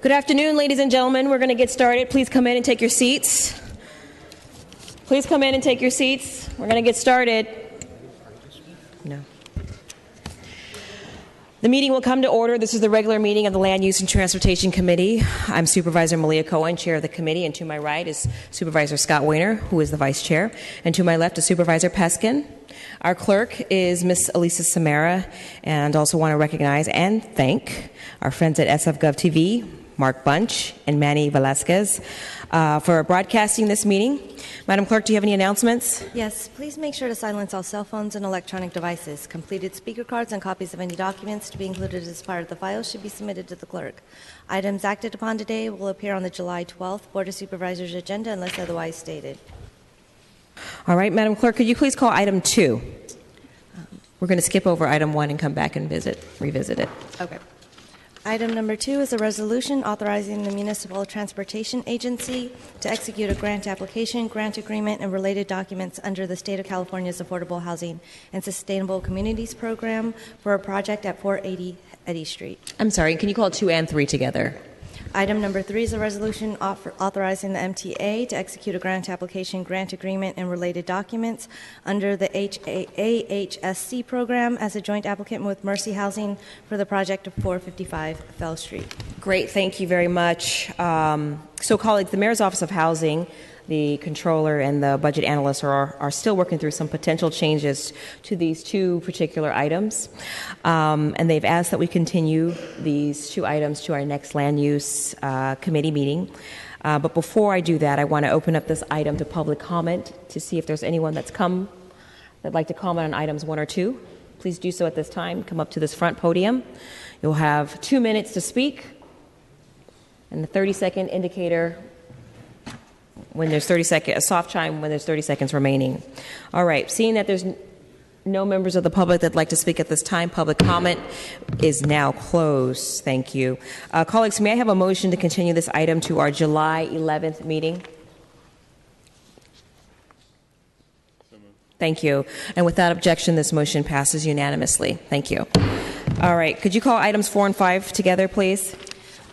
Good afternoon, ladies and gentlemen. We're going to get started. Please come in and take your seats. Please come in and take your seats. We're going to get started. No. The meeting will come to order. This is the regular meeting of the Land Use and Transportation Committee. I'm Supervisor Malia Cohen, Chair of the committee, and to my right is Supervisor Scott Wayner, who is the Vice Chair, and to my left is Supervisor Peskin. Our clerk is Ms. Elisa Samara, and also want to recognize and thank our friends at SF Gov TV, Mark Bunch and Manny Velasquez, for broadcasting this meeting. Madam Clerk, do you have any announcements? Yes, please make sure to silence all cell phones and electronic devices. Completed speaker cards and copies of any documents to be included as part of the file should be submitted to the clerk. Items acted upon today will appear on the July 12th Board of Supervisors agenda unless otherwise stated. All right, Madam Clerk, could you please call item 2? We're going to skip over item 1 and come back and revisit it. Okay. Item number 2 is a resolution authorizing the Municipal Transportation Agency to execute a grant application, grant agreement, and related documents under the State of California's Affordable Housing and Sustainable Communities Program for a project at 480 Eddy Street. I'm sorry, can you call 2 and 3 together? Item number 3 is a resolution authorizing the MTA to execute a grant application, grant agreement, and related documents under the AHSC program as a joint applicant with Mercy Housing for the project of 455 Fell Street. Great, thank you very much. So, colleagues, the Mayor's Office of Housing, the Controller, and the Budget Analyst are still working through some potential changes to these 2 particular items. And they've asked that we continue these 2 items to our next Land Use Committee meeting. But before I do that, I want to open up this item to public comment to see if there's anyone that's come that'd like to comment on items 1 or 2. Please do so at this time. Come up to this front podium. You'll have 2 minutes to speak, and the 30-second indicator when there's 30 seconds, a soft chime when there's 30 seconds remaining. All right, seeing that there's no members of the public that'd like to speak at this time, public comment is now closed. Thank you. Colleagues, may I have a motion to continue this item to our July 11th meeting? Thank you. And without objection, this motion passes unanimously. Thank you. All right, could you call items 4 and 5 together, please?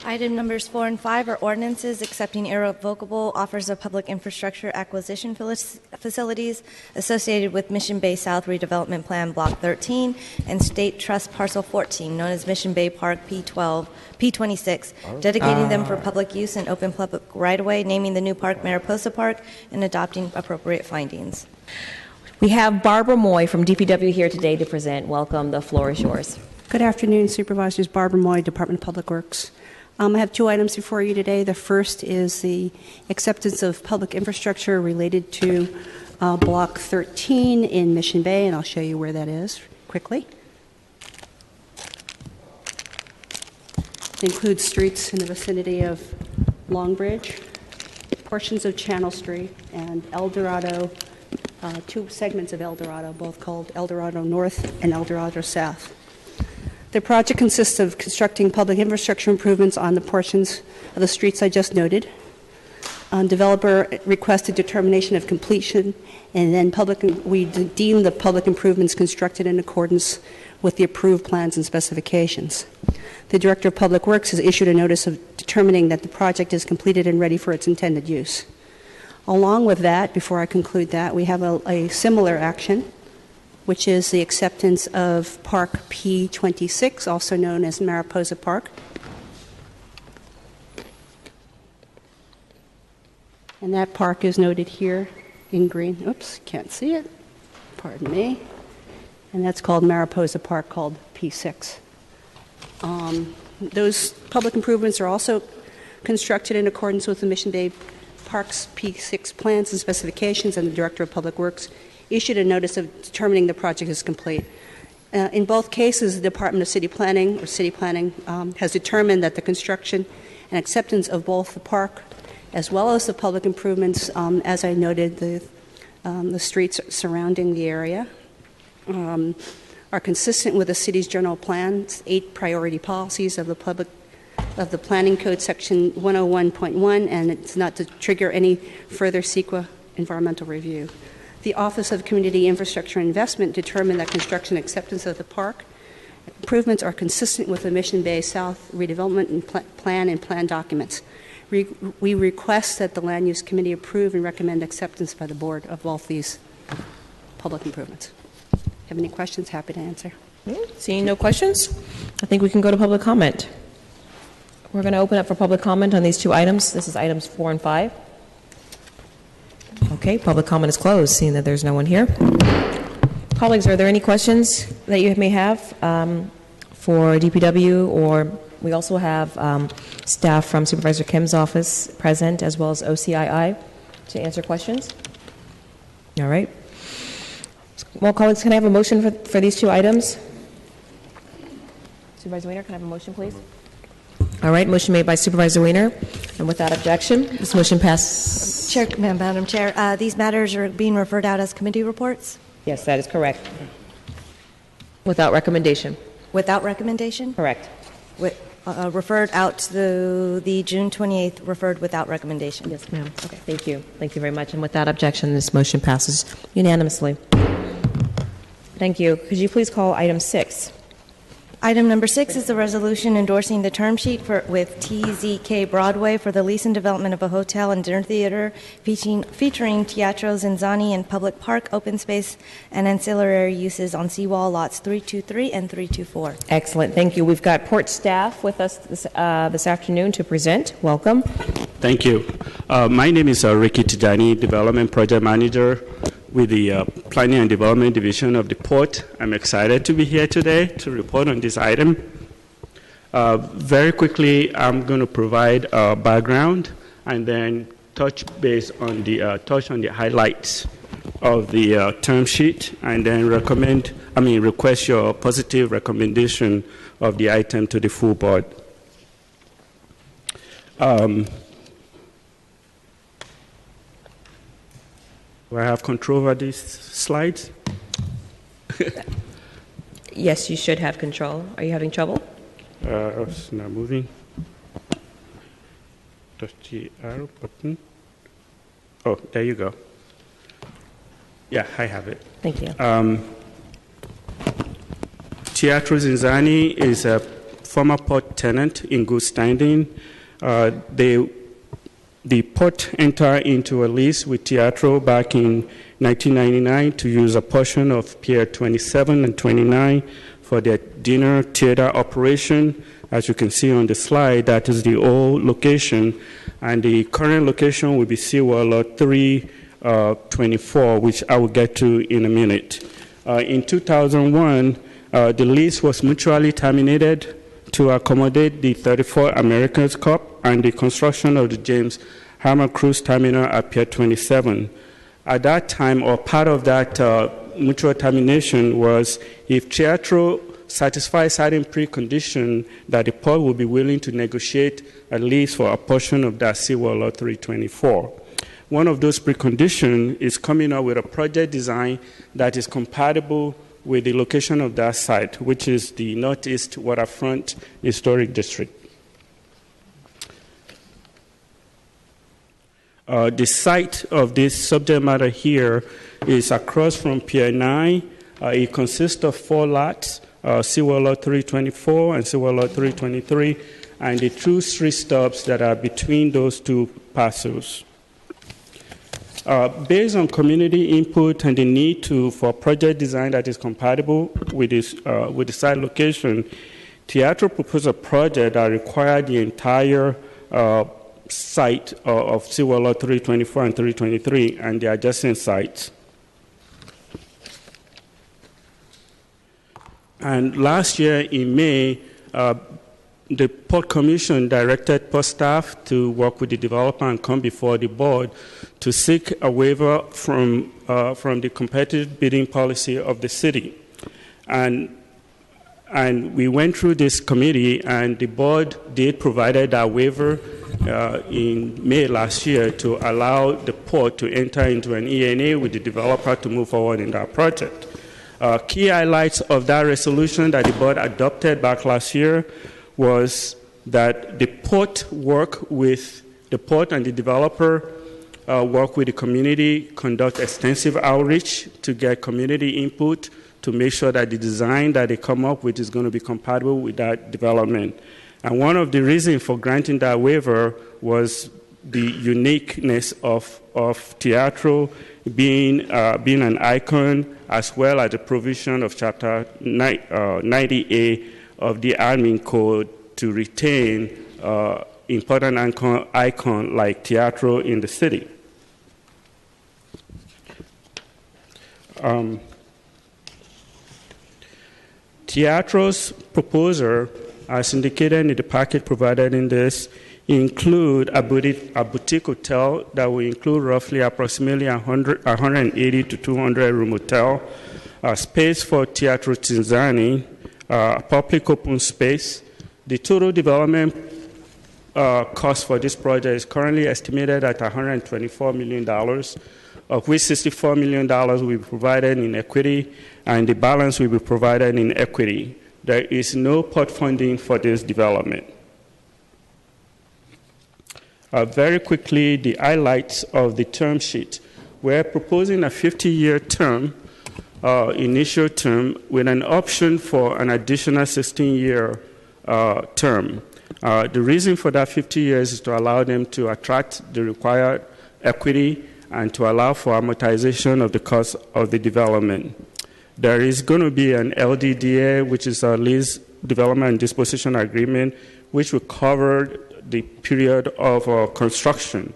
Item numbers 4 and 5 are ordinances accepting irrevocable offers of public infrastructure acquisition facilities associated with Mission Bay South Redevelopment Plan Block 13 and State Trust Parcel 14, known as Mission Bay Park P26, dedicating them for public use and open public right-of-way, naming the new park Mariposa Park, and adopting appropriate findings. We have Barbara Moy from DPW here today to present. Welcome. The floor is yours. Good afternoon, Supervisors. Barbara Moy, Department of Public Works. I have 2 items before you today. The first is the acceptance of public infrastructure related to Block 13 in Mission Bay, and I'll show you where that is quickly. It includes streets in the vicinity of Longbridge, portions of Channel Street, and El Dorado, 2 segments of El Dorado, both called El Dorado North and El Dorado South. The project consists of constructing public infrastructure improvements on the portions of the streets I just noted. Developer requested determination of completion, and then we deem the public improvements constructed in accordance with the approved plans and specifications. The Director of Public Works has issued a notice of determining that the project is completed and ready for its intended use. Along with that, before I conclude that, we have a similar action, which is the acceptance of Park P26, also known as Mariposa Park. And that park is noted here in green. Oops, can't see it. Pardon me. And that's called Mariposa Park, called P6. Those public improvements are also constructed in accordance with the Mission Bay Parks P6 plans and specifications, and the Director of Public Works issued a notice of determining the project is complete. In both cases, the Department of City Planning has determined that the construction and acceptance of both the park as well as the public improvements, as I noted, the streets surrounding the area, are consistent with the city's general plans, 8 priority policies of the Planning Code Section 101.1, and it's not to trigger any further CEQA environmental review. The Office of Community Infrastructure Investment determined that construction acceptance of the park improvements are consistent with the Mission Bay South redevelopment and plan documents. We request that the Land Use Committee approve and recommend acceptance by the board of both these public improvements. Have any questions? Happy to answer. Seeing no questions, I think we can go to public comment. We're going to open up for public comment on these two items. This is items 4 and 5. Okay, public comment is closed, seeing that there's no one here. Colleagues, are there any questions that you may have for DPW? Or we also have staff from Supervisor Kim's office present, as well as OCII, to answer questions. All right. Well, colleagues, can I have a motion for these two items? Supervisor Weiner, can I have a motion, please? All right, motion made by Supervisor Weiner. And without objection, this motion passes. Madam Chair, these matters are being referred out as committee reports? Yes, that is correct. Without recommendation. Without recommendation? Correct. Referred out to the June 28th, referred without recommendation? Yes, ma'am. Okay, thank you. Thank you very much. And without objection, this motion passes unanimously. Thank you. Could you please call item 6? Item number 6 is the resolution endorsing the term sheet with TZK Broadway for the lease and development of a hotel and dinner theater featuring Teatro Zinzani and public park, open space, and ancillary uses on seawall lots 323 and 324. Excellent. Thank you. We've got Port staff with us this afternoon to present. Welcome. Thank you. My name is Ricky Tijani, Development Project Manager with the Planning and Development Division of the Port. I'm excited to be here today to report on this item. Very quickly, I'm going to provide a background and then touch on the highlights of the term sheet, and then request your positive recommendation of the item to the full board. Do I have control over these slides? Yes, you should have control. Are you having trouble? It's not moving. Touch the arrow button. Oh, there you go. Yeah, I have it. Thank you. Teatro Zinzani is a former port tenant in good standing. The port entered into a lease with Teatro back in 1999 to use a portion of Pier 27 and 29 for their dinner theater operation. As you can see on the slide, that is the old location, and the current location will be Seawall Lot 324, which I will get to in a minute. In 2001, the lease was mutually terminated to accommodate the 34 America's Cup and the construction of the James Hammer Cruise Terminal at Pier 27. At that time, or part of that mutual termination was if Teatro satisfies certain precondition that the port will be willing to negotiate a lease for a portion of that Seawall Lot 324. One of those preconditions is coming up with a project design that is compatible with the location of that site, which is the Northeast Waterfront Historic District. The site of this subject matter here is across from Pier 9. It consists of 4 lots, Seawall Lot 324 and Seawall Lot 323, and the 2 street stubs that are between those 2 parcels. Based on community input and the need for project design that is compatible with the site location, Teatro proposed a project that required the entire site of Seawall Lot 324 and 323 and the adjacent sites. And last year in May, the Port Commission directed Port staff to work with the developer and come before the board to seek a waiver from the competitive bidding policy of the city. And we went through this committee, and the board did provide that waiver in May last year to allow the port to enter into an ENA with the developer to move forward in that project. Key highlights of that resolution that the board adopted back last year was that the port and the developer work with the community, conduct extensive outreach to get community input to make sure that the design that they come up with is going to be compatible with that development. And one of the reasons for granting that waiver was the uniqueness of Teatro being an icon, as well as the provision of Chapter 90A of the Admin Code to retain important icon like Teatro in the city. Teatro's proposal, as indicated in the packet provided in this, include a boutique hotel that will include roughly approximately 180 to 200 room hotel, space for Teatro Cinzani, public open space. The total development cost for this project is currently estimated at $124 million, of which $64 million will be provided in equity, and the balance will be provided in equity. There is no pot funding for this development. Very quickly, the highlights of the term sheet. We're proposing a 50-year term, initial term, with an option for an additional 16-year term. The reason for that 50 years is to allow them to attract the required equity and to allow for amortization of the cost of the development. There is going to be an LDDA, which is a lease development and disposition agreement, which will cover the period of construction.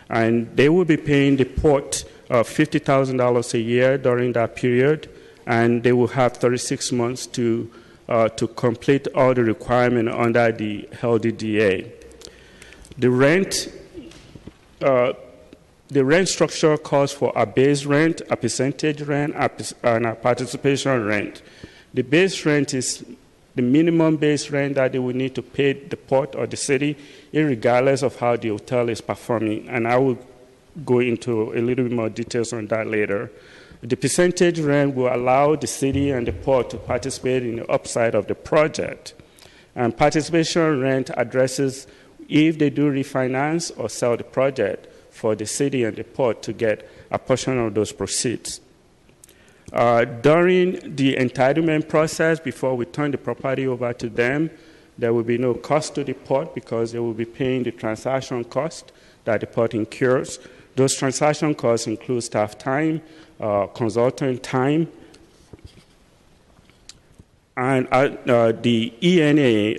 And they will be paying the port $50,000 a year during that period, and they will have 36 months to complete all the requirements under the LDDA. The rent structure calls for a base rent, a percentage rent, and a participation rent. The base rent is the minimum base rent that they will need to pay the port or the city, regardless of how the hotel is performing. And I will go into a little bit more details on that later. The percentage rent will allow the city and the port to participate in the upside of the project. And participation rent addresses if they do refinance or sell the project for the city and the port to get a portion of those proceeds. During the entitlement process, before we turn the property over to them, there will be no cost to the port because they will be paying the transaction cost that the port incurs. Those transaction costs include staff time, consultant time, and the ENA,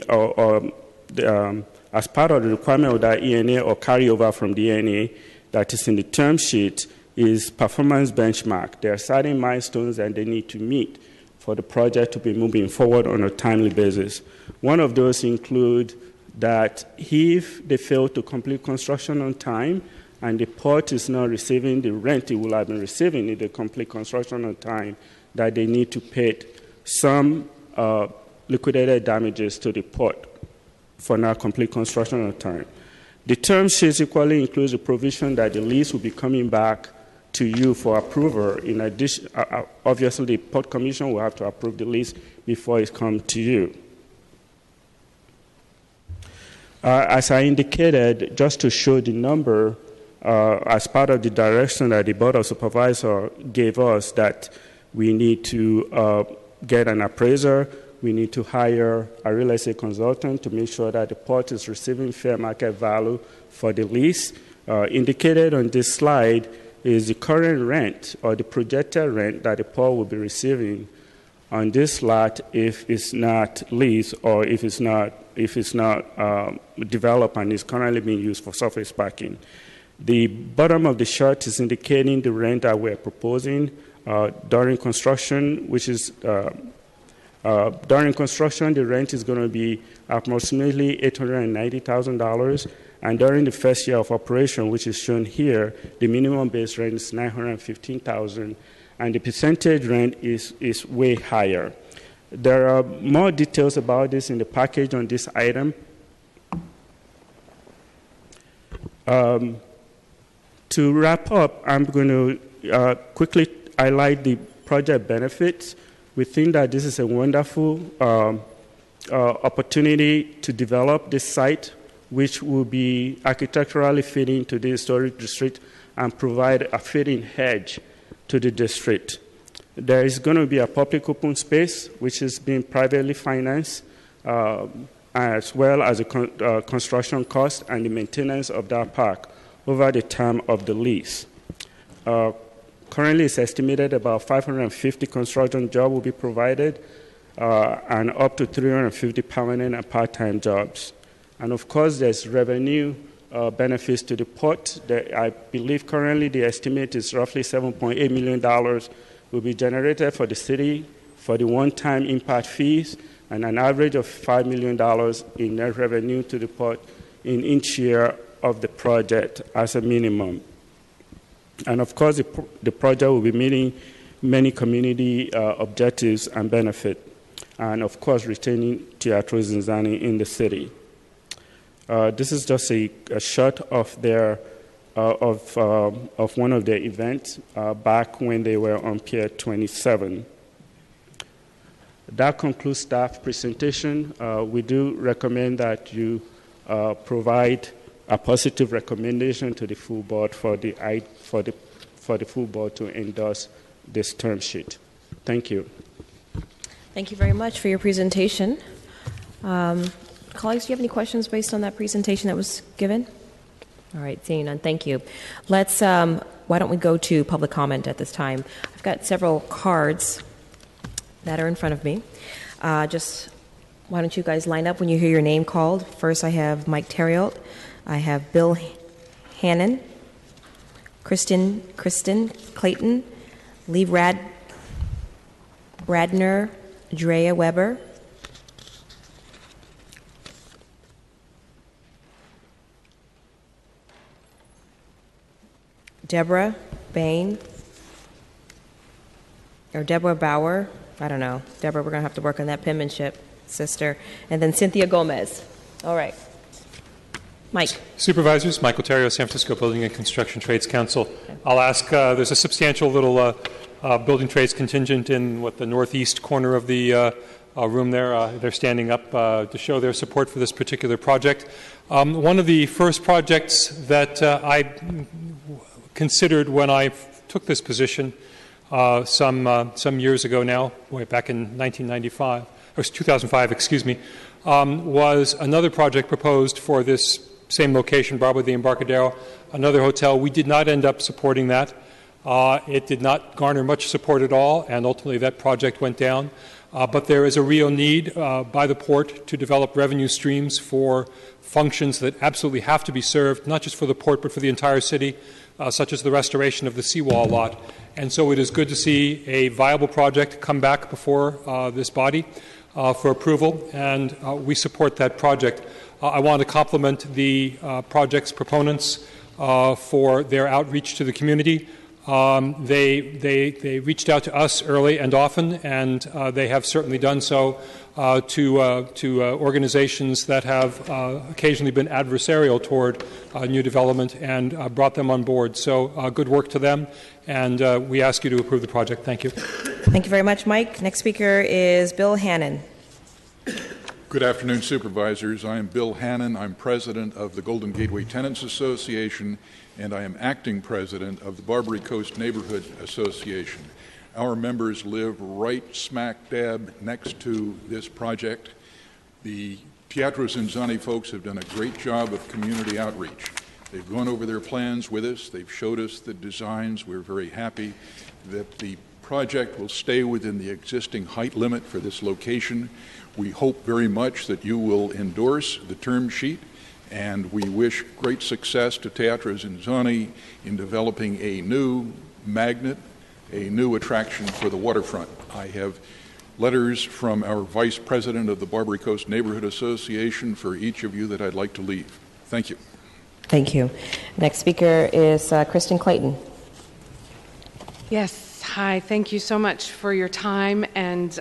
as part of the requirement of that ENA or carryover from the ENA that is in the term sheet, is performance benchmark. There are certain milestones that they need to meet for the project to be moving forward on a timely basis. One of those include that if they fail to complete construction on time and the port is not receiving the rent it will have been receiving if they complete construction on time, that they need to pay some liquidated damages to the port for not complete construction on time. The term sheet equally includes a provision that the lease will be coming back to you for approval. In addition, obviously, the Port Commission will have to approve the lease before it comes to you. As I indicated, just to show the number, as part of the direction that the Board of Supervisors gave us, that we need to get an appraiser, we need to hire a real estate consultant to make sure that the port is receiving fair market value for the lease. Indicated on this slide is the current rent or the projected rent that the port will be receiving on this lot if it's not leased or if it's not developed and is currently being used for surface parking. The bottom of the chart is indicating the rent that we're proposing during construction, which is during construction, the rent is going to be approximately $890,000, and during the first year of operation, which is shown here, the minimum base rent is $915,000, and the percentage rent is way higher. There are more details about this in the package on this item. To wrap up, I'm going to quickly highlight the project benefits. We think that this is a wonderful opportunity to develop this site, which will be architecturally fitting to the historic district and provide a fitting hedge to the district. There is going to be a public open space, which is being privately financed, as well as the construction cost and the maintenance of that park over the term of the lease. Currently, it's estimated about 550 construction jobs will be provided, and up to 350 permanent and part-time jobs. And of course, there's revenue benefits to the port. I believe currently the estimate is roughly $7.8 million will be generated for the city for the one-time impact fees, and an average of $5 million in net revenue to the port in each year of the project as a minimum. And of course, the project will be meeting many community objectives and benefit, and of course, retaining Teatro ZinZanni in the city. This is just a shot of their of one of their events back when they were on Pier 27. That concludes staff presentation. We do recommend that you provide a positive recommendation to the full board for the full board to endorse this term sheet. Thank you. Thank you very much for your presentation. Colleagues, do you have any questions based on that presentation that was given? All right, seeing none, thank you. Let's, why don't we go to public comment at this time? I've got several cards that are in front of me. Just, why don't you guys line up when you hear your name called? First, I have Mike Terriot. I have Bill Hannon, Kristen Clayton, Lee Bradner, Drea Weber, Deborah Bain, or Deborah Bauer. I don't know. Deborah, we're going to have to work on that penmanship, sister. And then Cynthia Gomez. All right. Mike. Supervisors, Michael Terrio, San Francisco Building and Construction Trades Council. I'll ask, there's a substantial little building trades contingent in the northeast corner of the room there. They're standing up to show their support for this particular project. One of the first projects that I considered when I took this position some years ago now, way back in 1995, or 2005, excuse me, was another project proposed for this same location, Bravo the Embarcadero, another hotel. We did not end up supporting that. It did not garner much support at all, and ultimately that project went down. But there is a real need by the port to develop revenue streams for functions that absolutely have to be served, not just for the port, but for the entire city, such as the restoration of the seawall lot. And so it is good to see a viable project come back before this body for approval, and we support that project. I want to compliment the project's proponents for their outreach to the community. They reached out to us early and often, and they have certainly done so to organizations that have occasionally been adversarial toward new development and brought them on board. So good work to them, and we ask you to approve the project. Thank you. Thank you very much, Mike. Next speaker is Bill Hannon. Good afternoon, Supervisors. I am Bill Hannon. I'm president of the Golden Gateway Tenants Association, and I am acting president of the Barbary Coast Neighborhood Association. Our members live right smack dab next to this project. The Teatro ZinZanni folks have done a great job of community outreach. They've gone over their plans with us. They've showed us the designs. We're very happy that the project will stay within the existing height limit for this location. We hope very much that you will endorse the term sheet, and we wish great success to Teatro ZinZanni in developing a new magnet, a new attraction for the waterfront. I have letters from our Vice President of the Barbary Coast Neighborhood Association for each of you that I'd like to leave. Thank you. Thank you. Next speaker is Kristen Clayton. Yes. Hi, thank you so much for your time, and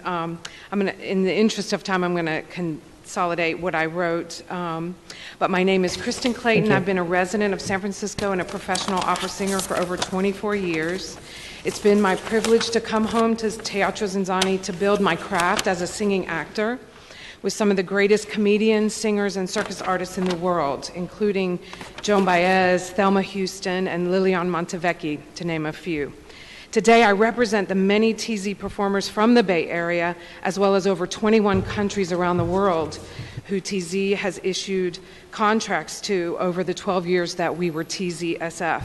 in the interest of time, I'm going to consolidate what I wrote. But my name is Kristen Clayton. I've been a resident of San Francisco and a professional opera singer for over 24 years. It's been my privilege to come home to Teatro ZinZanni to build my craft as a singing actor with some of the greatest comedians, singers, and circus artists in the world, including Joan Baez, Thelma Houston, and Lilian Montevecchi, to name a few. Today, I represent the many TZ performers from the Bay Area, as well as over 21 countries around the world who TZ has issued contracts to over the 12 years that we were TZSF.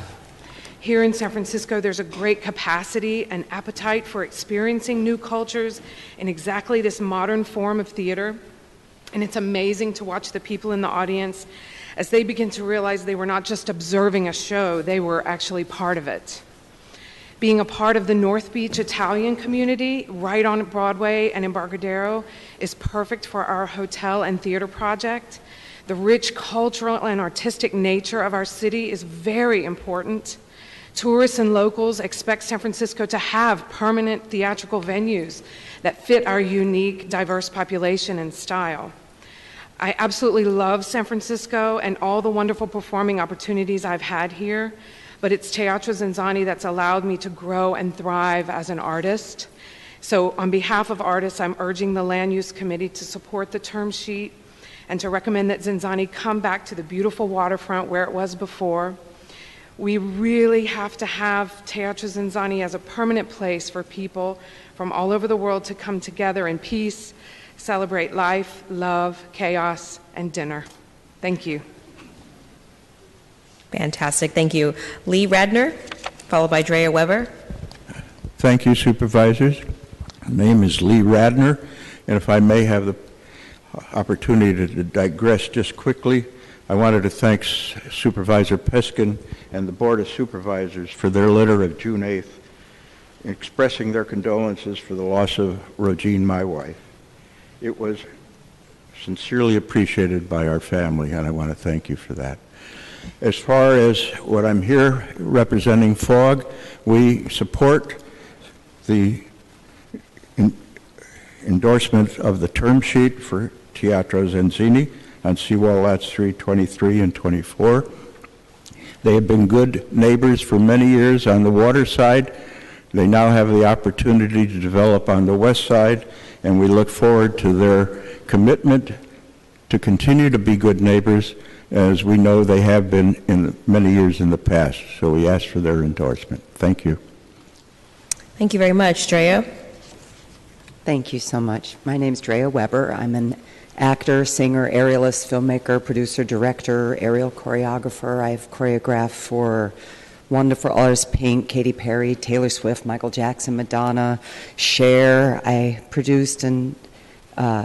Here in San Francisco, there's a great capacity and appetite for experiencing new cultures in exactly this modern form of theater. And it's amazing to watch the people in the audience as they begin to realize they were not just observing a show, they were actually part of it. Being a part of the North Beach Italian community right on Broadway and Embarcadero is perfect for our hotel and theater project. The rich cultural and artistic nature of our city is very important. Tourists and locals expect San Francisco to have permanent theatrical venues that fit our unique, diverse population and style. I absolutely love San Francisco and all the wonderful performing opportunities I've had here, but it's Teatro ZinZanni that's allowed me to grow and thrive as an artist. So on behalf of artists, I'm urging the Land Use Committee to support the term sheet and to recommend that ZinZanni come back to the beautiful waterfront where it was before. We really have to have Teatro ZinZanni as a permanent place for people from all over the world to come together in peace, celebrate life, love, chaos, and dinner. Thank you. Fantastic. Thank you. Lee Radner, followed by Drea Weber. Thank you, supervisors. My name is Lee Radner, and if I may have the opportunity to digress just quickly, I wanted to thank Supervisor Peskin and the Board of Supervisors for their letter of June 8th, expressing their condolences for the loss of Rogine, my wife. It was sincerely appreciated by our family, and I want to thank you for that. As far as what I'm here representing FOG, we support the endorsement of the term sheet for Teatro ZinZanni on Seawall Lots 3, 23, and 24. They have been good neighbors for many years on the water side. They now have the opportunity to develop on the west side, and we look forward to their commitment to continue to be good neighbors, as we know they have been in many years in the past. So we ask for their endorsement. Thank you. Thank you very much. Drea? Thank you so much. My name is Drea Weber. I'm an actor, singer, aerialist, filmmaker, producer, director, aerial choreographer. I've choreographed for wonderful artists, Pink, Katy Perry, Taylor Swift, Michael Jackson, Madonna, Cher. I produced and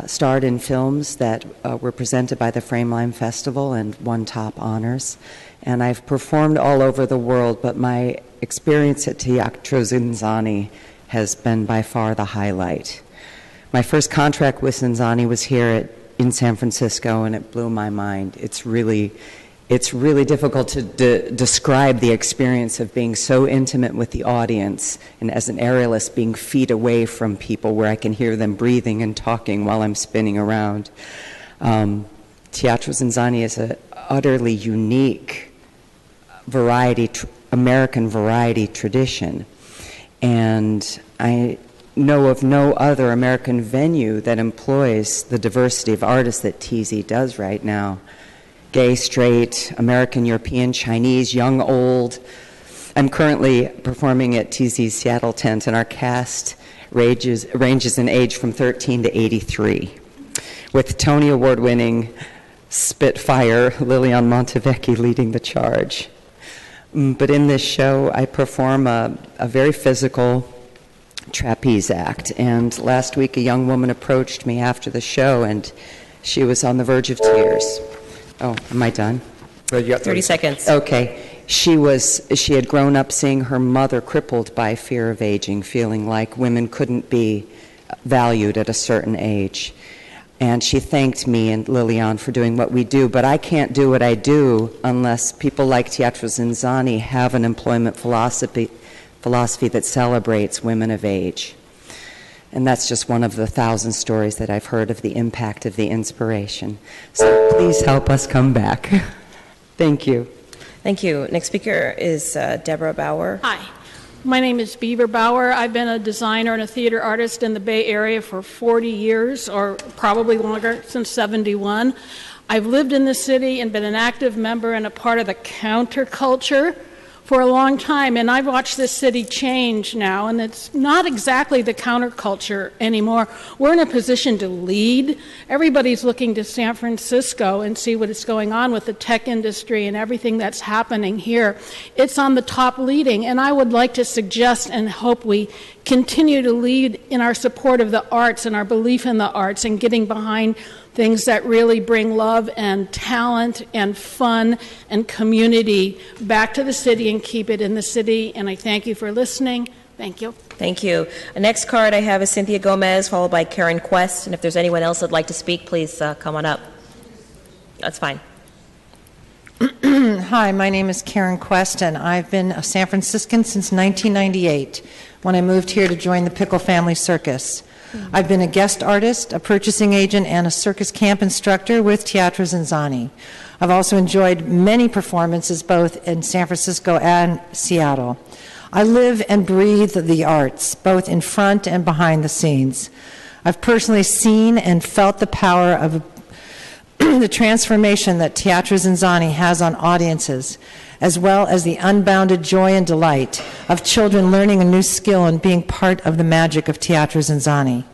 starred in films that were presented by the Frameline Festival and won top honors. And I've performed all over the world, but my experience at Teatro ZinZanni has been by far the highlight. My first contract with ZinZanni was here in San Francisco, and it blew my mind. It's really difficult to describe the experience of being so intimate with the audience, and as an aerialist, being feet away from people where I can hear them breathing and talking while I'm spinning around. Teatro ZinZanni is an utterly unique American variety tradition, and I know of no other American venue that employs the diversity of artists that TZ does right now. Gay, straight, American, European, Chinese, young, old. I'm currently performing at TZ's Seattle tent, and our cast ranges in age from 13 to 83, with Tony Award-winning Spitfire Lilian Montevecchi leading the charge. But in this show, I perform a very physical trapeze act, and last week a young woman approached me after the show, and she was on the verge of tears. Oh, am I done? 30 seconds. Okay. She had grown up seeing her mother crippled by fear of aging, feeling like women couldn't be valued at a certain age. And she thanked me and Lilian for doing what we do, but I can't do what I do unless people like Teatro ZinZanni have an employment philosophy that celebrates women of age. And that's just one of the 1,000 stories that I've heard of the impact of the inspiration. So please help us come back. Thank you. Thank you. Next speaker is Deborah Bauer. Hi. My name is Beaver Bauer. I've been a designer and a theater artist in the Bay Area for 40 years, or probably longer, since 71. I've lived in the city and been an active member and a part of the counterculture for a long time, and I've watched this city change now, and it's not exactly the counterculture anymore. We're in a position to lead. Everybody's looking to San Francisco and see what is going on with the tech industry and everything that's happening here. It's on the top leading, and I would like to suggest and hope we continue to lead in our support of the arts and our belief in the arts and getting behind things that really bring love and talent and fun and community back to the city and keep it in the city. And I thank you for listening. Thank you. Thank you. The next card I have is Cynthia Gomez, followed by Karen Quest. And if there's anyone else that'd like to speak, please come on up. That's fine. Hi, my name is Karen Quest, and I've been a San Franciscan since 1998 when I moved here to join the Pickle Family Circus. I've been a guest artist, a purchasing agent, and a circus camp instructor with Teatro Zinzanni. I've also enjoyed many performances both in San Francisco and Seattle. I live and breathe the arts, both in front and behind the scenes. I've personally seen and felt the power of the transformation that Teatro Zinzanni has on audiences, as well as the unbounded joy and delight of children learning a new skill and being part of the magic of Teatro Zinzanni.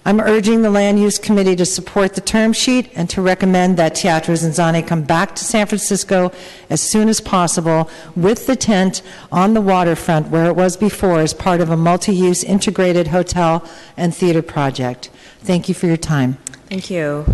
I'm urging the Land Use Committee to support the term sheet and to recommend that Teatro Zinzanni come back to San Francisco as soon as possible with the tent on the waterfront where it was before as part of a multi-use integrated hotel and theater project. Thank you for your time. Thank you.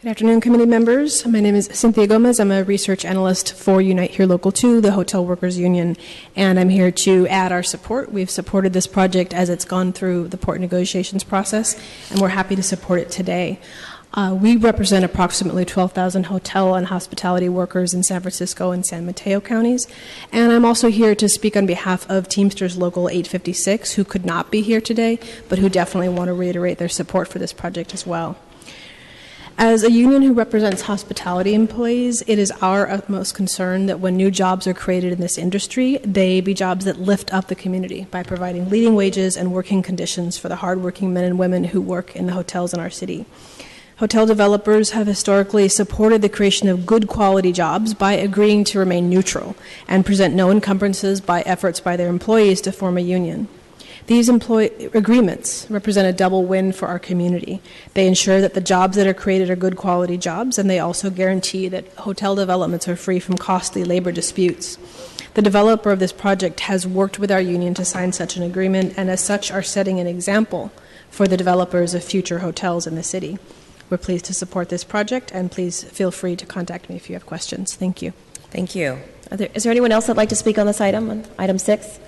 Good afternoon, committee members. My name is Cynthia Gomez. I'm a research analyst for Unite Here Local 2, the Hotel Workers Union, and I'm here to add our support. We've supported this project as it's gone through the port negotiations process, and we're happy to support it today. We represent approximately 12,000 hotel and hospitality workers in San Francisco and San Mateo counties, and I'm also here to speak on behalf of Teamsters Local 856, who could not be here today, but who definitely want to reiterate their support for this project as well. As a union who represents hospitality employees, it is our utmost concern that when new jobs are created in this industry, they be jobs that lift up the community by providing leading wages and working conditions for the hardworking men and women who work in the hotels in our city. Hotel developers have historically supported the creation of good quality jobs by agreeing to remain neutral and present no encumbrances by efforts by their employees to form a union. These agreements represent a double win for our community. They ensure that the jobs that are created are good quality jobs, and they also guarantee that hotel developments are free from costly labor disputes. The developer of this project has worked with our union to sign such an agreement, and as such are setting an example for the developers of future hotels in the city. We're pleased to support this project, and please feel free to contact me if you have questions. Thank you. Thank you. Is there anyone else that'd like to speak on this item, on item 6?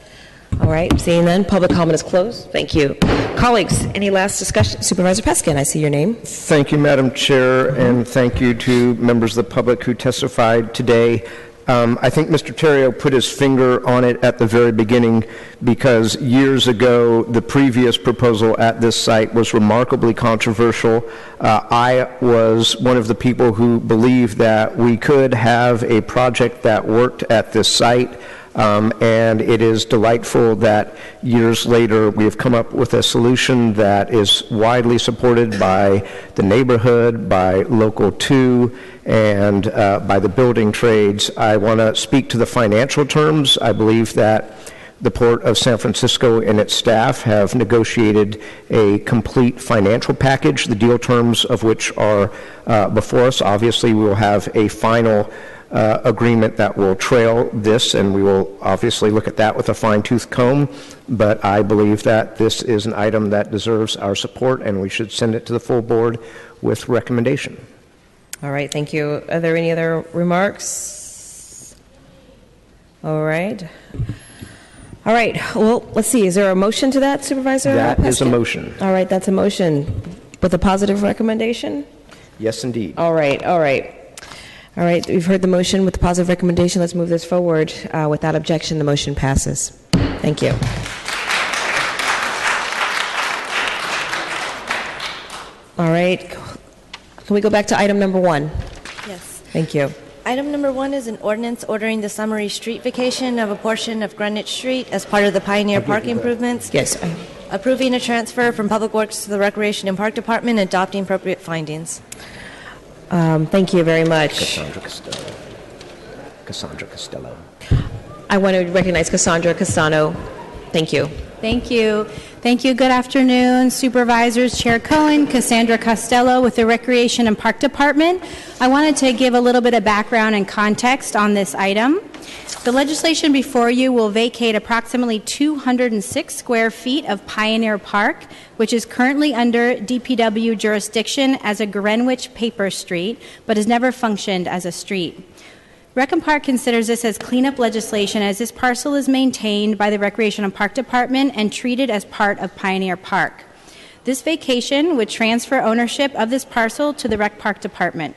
All right, seeing none, public comment is closed. Thank you. Colleagues, any last discussion? Supervisor Peskin, I see your name. Thank you, Madam Chair, and thank you to members of the public who testified today. I think Mr. Terrio put his finger on it at the very beginning because years ago, the previous proposal at this site was remarkably controversial. I was one of the people who believed that we could have a project that worked at this site. And it is delightful that years later we have come up with a solution that is widely supported by the neighborhood, by Local 2, and by the building trades. I want to speak to the financial terms. I believe that the Port of San Francisco and its staff have negotiated a complete financial package, the deal terms of which are before us. Obviously, we will have a final agreement that will trail this, and we will obviously look at that with a fine-tooth comb, but I believe that this is an item that deserves our support, and we should send it to the full board with recommendation. All right, thank you. Are there any other remarks? All right. All right, well, let's see. Is there a motion to that, Supervisor That Peskin? is a motion. All right, that's a motion with a positive recommendation? Yes, indeed. All right, all right. All right, we've heard the motion with the positive recommendation. Let's move this forward. Without objection, the motion passes. Thank you. All right, can we go back to item number 1? Yes. Thank you. Item number 1 is an ordinance ordering the summary street vacation of a portion of Greenwich Street as part of the Pioneer Park improvements. Yes. Approving a transfer from Public Works to the Recreation and Park Department, adopting appropriate findings. Thank you very much. Cassandra Costello. I want to recognize Cassandra Castano. Thank you. Thank you. Thank you. Good afternoon, Supervisors. Chair Cohen, Cassandra Costello with the Recreation and Park Department. I wanted to give a little bit of background and context on this item. The legislation before you will vacate approximately 206 square feet of Pioneer Park, which is currently under DPW jurisdiction as a Greenwich paper street, but has never functioned as a street. Rec and Park considers this as cleanup legislation as this parcel is maintained by the Recreation and Park Department and treated as part of Pioneer Park. This vacation would transfer ownership of this parcel to the Rec Park Department.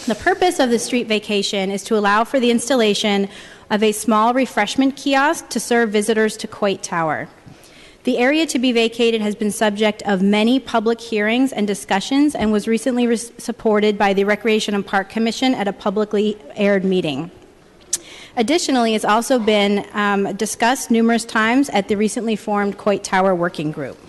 The purpose of the street vacation is to allow for the installation of a small refreshment kiosk to serve visitors to Coit Tower. The area to be vacated has been subject of many public hearings and discussions and was recently supported by the Recreation and Park Commission at a publicly aired meeting. Additionally, it's also been discussed numerous times at the recently formed Coit Tower Working Group.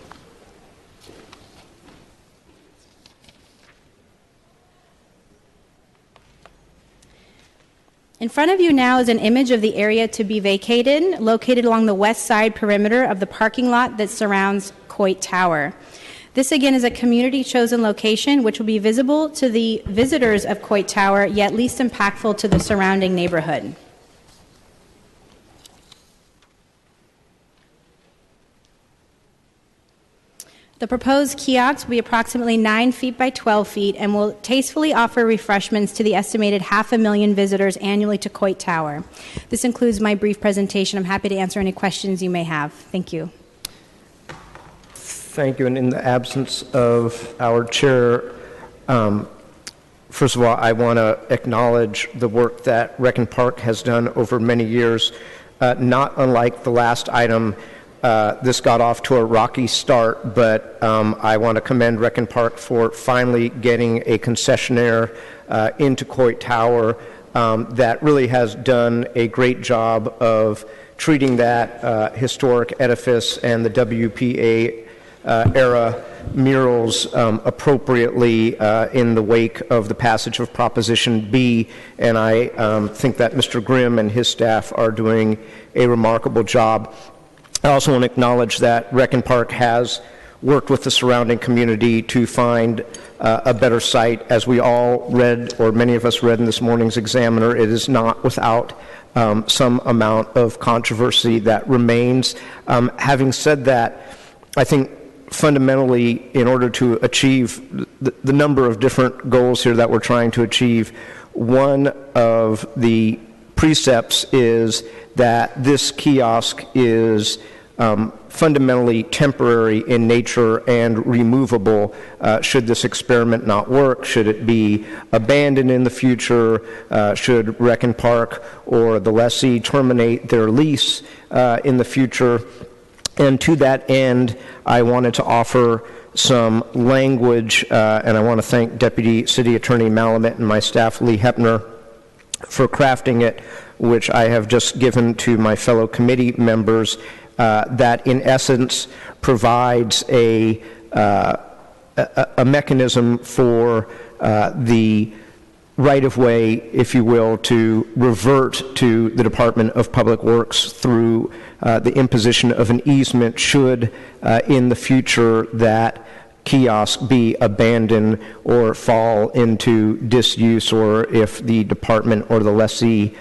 In front of you now is an image of the area to be vacated, located along the west side perimeter of the parking lot that surrounds Coit Tower. This again is a community-chosen location which will be visible to the visitors of Coit Tower, yet least impactful to the surrounding neighborhood. The proposed kiosk will be approximately 9 feet by 12 feet and will tastefully offer refreshments to the estimated 500,000 visitors annually to Coit Tower. This includes my brief presentation. I'm happy to answer any questions you may have. Thank you. Thank you. And in the absence of our chair, first of all, I want to acknowledge the work that Rec and Park has done over many years. Not unlike the last item, this got off to a rocky start, but I want to commend Rec and Park for finally getting a concessionaire into Coit Tower that really has done a great job of treating that historic edifice and the WPA era murals appropriately in the wake of the passage of Proposition B, and I think that Mr. Grimm and his staff are doing a remarkable job. I also want to acknowledge that Rec and Park has worked with the surrounding community to find a better site. As we all read, or many of us read in this morning's Examiner, it is not without some amount of controversy that remains. Having said that, I think fundamentally, in order to achieve the number of different goals here that we're trying to achieve, one of the precepts is that this kiosk is fundamentally temporary in nature and removable should this experiment not work, should it be abandoned in the future, should Rec and Park or the lessee terminate their lease in the future. And to that end, I wanted to offer some language, and I want to thank Deputy City Attorney Malamet and my staff, Lee Hepner, for crafting it, which I have just given to my fellow committee members, that in essence provides a mechanism for the right-of-way, if you will, to revert to the Department of Public Works through the imposition of an easement should in the future that kiosk be abandoned or fall into disuse, or if the department or the lessee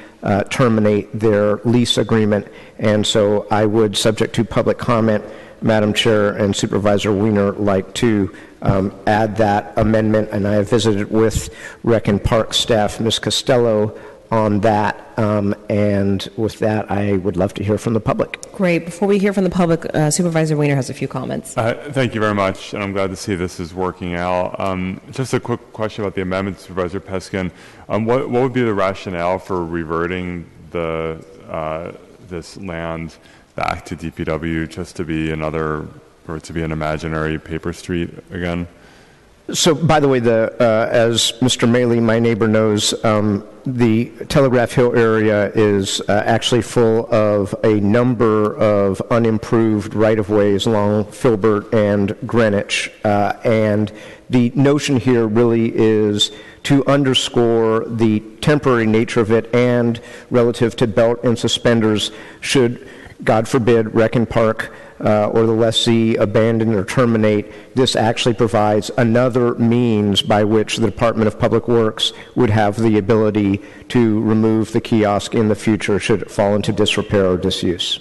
terminate their lease agreement. And so I would, subject to public comment, Madam Chair and Supervisor Wiener, like to add that amendment, and I have visited with Rec and Park staff, Ms. Costello, on that, and with that, I would love to hear from the public. Great. Before we hear from the public, Supervisor Wiener has a few comments. Thank you very much, and I'm glad to see this is working out. Just a quick question about the amendment, Supervisor Peskin. What would be the rationale for reverting this land back to DPW, just to be another, or to be an imaginary paper street again? So, by the way, as Mr. Maley, my neighbor, knows, the Telegraph Hill area is actually full of a number of unimproved right-of-ways along Filbert and Greenwich, and the notion here really is to underscore the temporary nature of it and relative to belt and suspenders should, God forbid, Rec and Park or the lessee abandon or terminate. This actually provides another means by which the Department of Public Works would have the ability to remove the kiosk in the future should it fall into disrepair or disuse.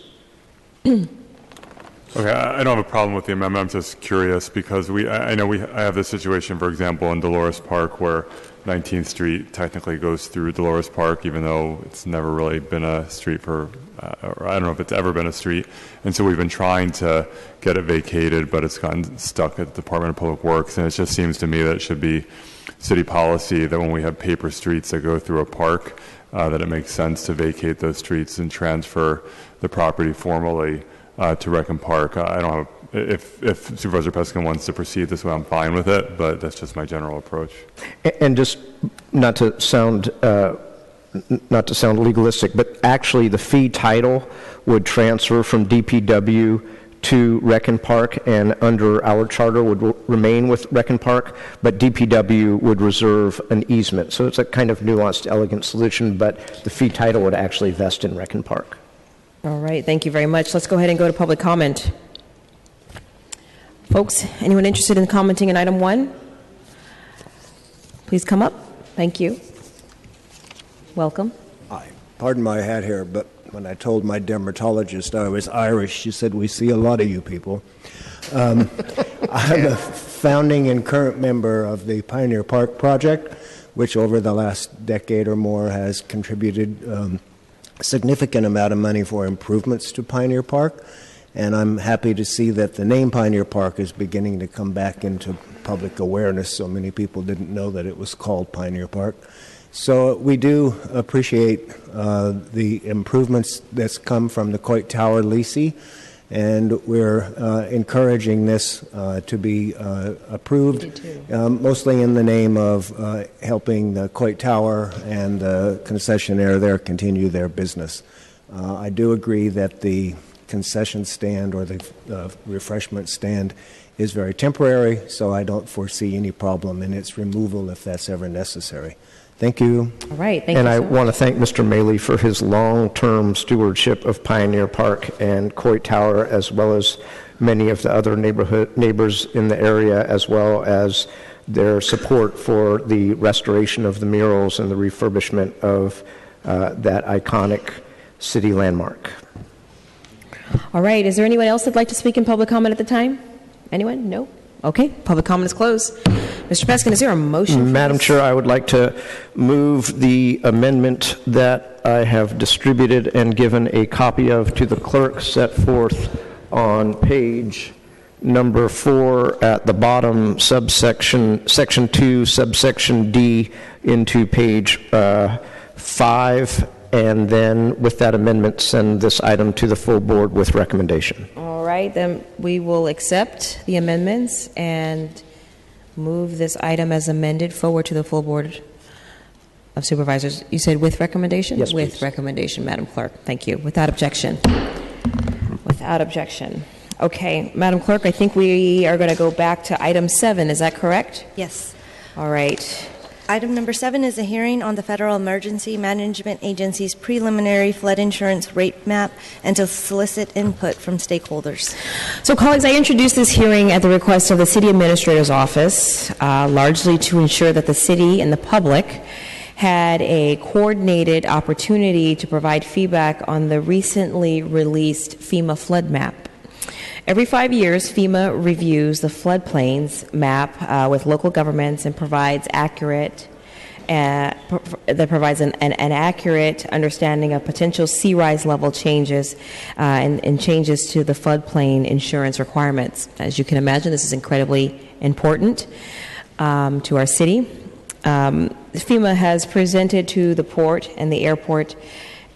Okay, I don't have a problem with the amendment. I'm just curious because I have this situation, for example, in Dolores Park where 19th Street technically goes through Dolores Park, even though it's never really been a street or I don't know if it's ever been a street. And so we've been trying to get it vacated, but it's gotten stuck at the Department of Public Works. And it just seems to me that it should be city policy that when we have paper streets that go through a park, that it makes sense to vacate those streets and transfer the property formally to Rec and Park. I don't have, if Supervisor Peskin wants to proceed this way, I'm fine with it, but that's just my general approach. And just not to sound legalistic, but actually the fee title would transfer from DPW to Rec and Park, and under our charter would remain with Rec and Park, but DPW would reserve an easement. So it's a kind of nuanced, elegant solution, but the fee title would actually vest in Rec and Park. All right, thank you very much. Let's go ahead and go to public comment. Folks, anyone interested in commenting on item 1? Please come up. Thank you. Welcome. Hi. Pardon my hat here, but when I told my dermatologist I was Irish, she said, "We see a lot of you people." I'm a founding and current member of the Pioneer Park Project, which over the last decade or more has contributed a significant amount of money for improvements to Pioneer Park. And I'm happy to see that the name Pioneer Park is beginning to come back into public awareness. So many people didn't know that it was called Pioneer Park. So we do appreciate the improvements that's come from the Coit Tower leasing, and we're encouraging this to be approved, mostly in the name of helping the Coit Tower and the concessionaire there continue their business. I do agree that the concession stand or the refreshment stand is very temporary, so I don't foresee any problem in its removal if that's ever necessary. Thank you. All right, thank you. And I want to thank Mr. Maley for his long-term stewardship of Pioneer Park and Coit Tower, as well as many of the other neighbors in the area, as well as their support for the restoration of the murals and the refurbishment of that iconic city landmark. All right, is there anyone else that'd like to speak in public comment at the time? Anyone? No? Okay, public comment is closed. Mr. Peskin, is there a motion? Madam Chair, I would like to move the amendment that I have distributed and given a copy of to the clerk, set forth on page number 4 at the bottom, section 2, subsection D, into page 5, and then with that amendment send this item to the full board with recommendation. All right, then we will accept the amendments and move this item as amended forward to the full board of supervisors. You said with recommendation? Yes, with please. recommendation, Madam Clerk. Thank you. Without objection. Without objection. Okay, Madam Clerk, I think we are going to go back to item 7. Is that correct? Yes. All right. Item number 7 is a hearing on the Federal Emergency Management Agency's preliminary flood insurance rate map and to solicit input from stakeholders. So, colleagues, I introduced this hearing at the request of the City Administrator's Office, largely to ensure that the city and the public had a coordinated opportunity to provide feedback on the recently released FEMA flood map. Every 5 years, FEMA reviews the floodplains map with local governments and provides an accurate understanding of potential sea rise level changes and changes to the floodplain insurance requirements. As you can imagine, this is incredibly important to our city. FEMA has presented to the port and the airport,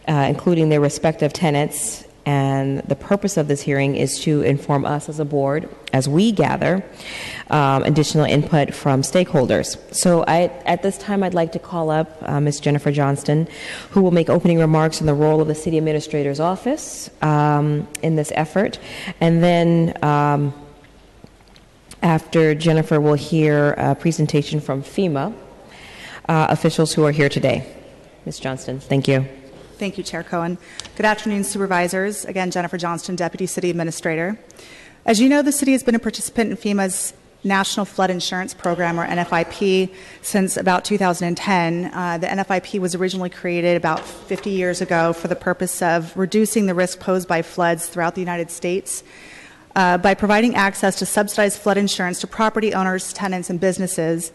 including their respective tenants. And the purpose of this hearing is to inform us as a board as we gather additional input from stakeholders. So at this time, I'd like to call up Ms. Jennifer Johnston, who will make opening remarks on the role of the City Administrator's Office in this effort. And then after Jennifer, we'll hear a presentation from FEMA. officials who are here today. Ms. Johnston, thank you. Thank you, Chair Cohen. Good afternoon, supervisors. Again, Jennifer Johnston, Deputy City Administrator. As you know, the city has been a participant in FEMA's National Flood Insurance Program, or NFIP, since about 2010. The NFIP was originally created about 50 years ago for the purpose of reducing the risk posed by floods throughout the United States by providing access to subsidized flood insurance to property owners, tenants, and businesses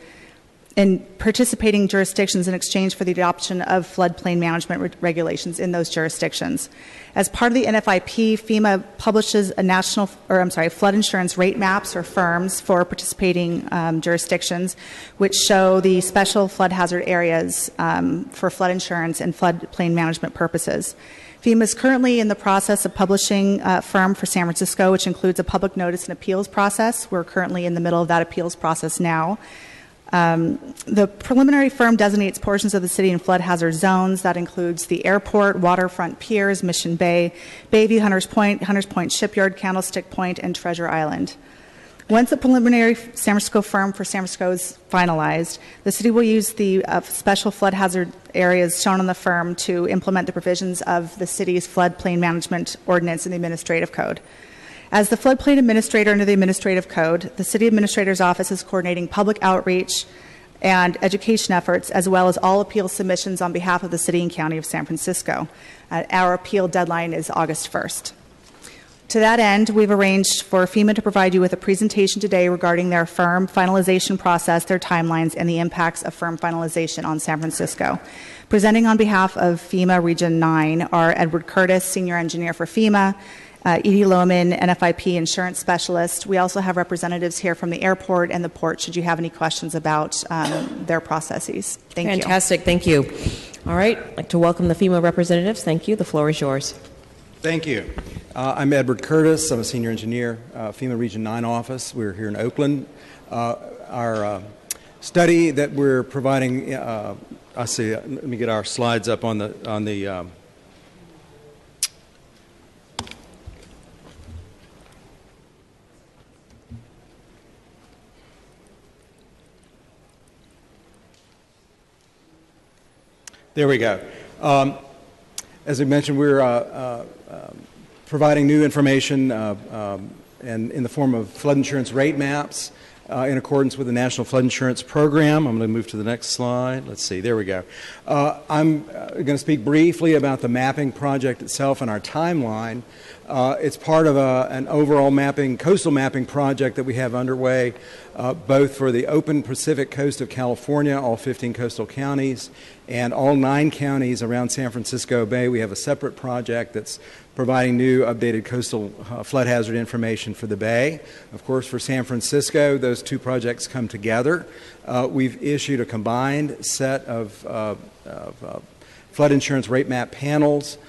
in participating jurisdictions in exchange for the adoption of floodplain management regulations in those jurisdictions. As part of the NFIP, FEMA publishes flood insurance rate maps or firms for participating jurisdictions, which show the special flood hazard areas for flood insurance and floodplain management purposes. FEMA is currently in the process of publishing a firm for San Francisco, which includes a public notice and appeals process. We're currently in the middle of that appeals process now. The preliminary firm designates portions of the city in flood hazard zones. That includes the airport, waterfront piers, Mission Bay, Bayview, Hunters Point Shipyard, Candlestick Point, and Treasure Island. Once the preliminary San Francisco firm for San Francisco is finalized, the city will use the special flood hazard areas shown on the firm to implement the provisions of the city's floodplain management ordinance and the administrative code. As the floodplain administrator under the administrative code, the city administrator's office is coordinating public outreach and education efforts, as well as all appeal submissions on behalf of the city and county of San Francisco. Our appeal deadline is August 1st. To that end, we've arranged for FEMA to provide you with a presentation today regarding their firm finalization process, their timelines, and the impacts of firm finalization on San Francisco. Presenting on behalf of FEMA Region 9 are Edward Curtis, Senior Engineer for FEMA, Edie Lohman, NFIP Insurance Specialist. We also have representatives here from the airport and the port should you have any questions about their processes. Thank you. Fantastic. Thank you. All right. I'd like to welcome the FEMA representatives. Thank you. The floor is yours. Thank you. I'm Edward Curtis. I'm a Senior Engineer, FEMA Region 9 office. We're here in Oakland. Our study that we're providing, let me get our slides up on the there we go. As I mentioned, we're providing new information and in the form of flood insurance rate maps in accordance with the National Flood Insurance Program. I'm going to move to the next slide. Let's see. There we go. I'm going to speak briefly about the mapping project itself and our timeline. It's part of an overall coastal mapping project that we have underway, both for the open Pacific coast of California, all 15 coastal counties, and all 9 counties around San Francisco Bay. We have a separate project that's providing new updated coastal flood hazard information for the Bay. Of course, for San Francisco, those two projects come together. We've issued a combined set of flood insurance rate map panels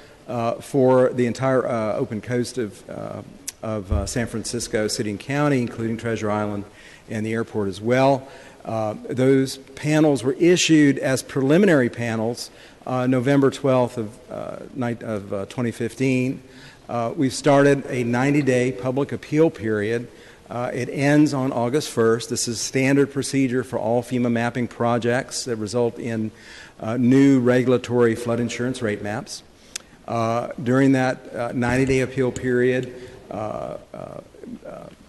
for the entire open coast of San Francisco City and County, including Treasure Island and the airport as well. Those panels were issued as preliminary panels November 12th of 2015. We've started a 90-day public appeal period. It ends on August 1st. This is standard procedure for all FEMA mapping projects that result in new regulatory flood insurance rate maps. During that 90-day appeal period,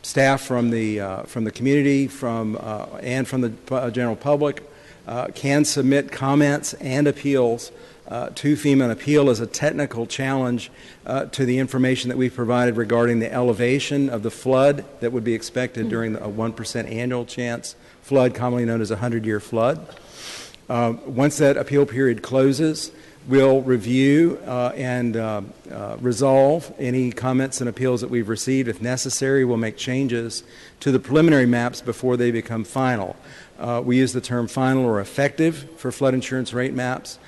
staff from the community and from the general public can submit comments and appeals to FEMA. An appeal is a technical challenge to the information that we've provided regarding the elevation of the flood that would be expected during a 1% annual chance flood, commonly known as a 100-year flood. Once that appeal period closes, we'll review and resolve any comments and appeals that we've received. If necessary, we'll make changes to the preliminary maps before they become final. We use the term final or effective for flood insurance rate maps.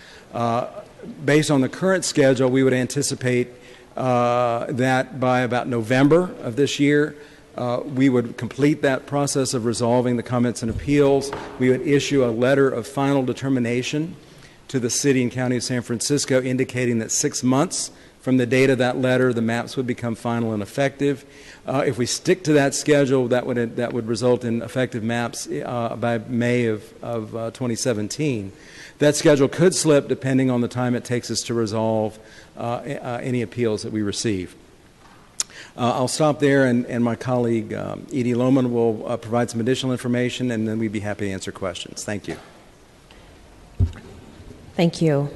Based on the current schedule, we would anticipate that by about November of this year, we would complete that process of resolving the comments and appeals. We would issue a letter of final determination to the City and County of San Francisco indicating that 6 months From the date of that letter, the maps would become final and effective. If we stick to that schedule, that would result in effective maps by May of 2017. That schedule could slip depending on the time it takes us to resolve any appeals that we receive. I'll stop there, and my colleague Edie Lohman will provide some additional information, and then we'd be happy to answer questions. Thank you. Thank you.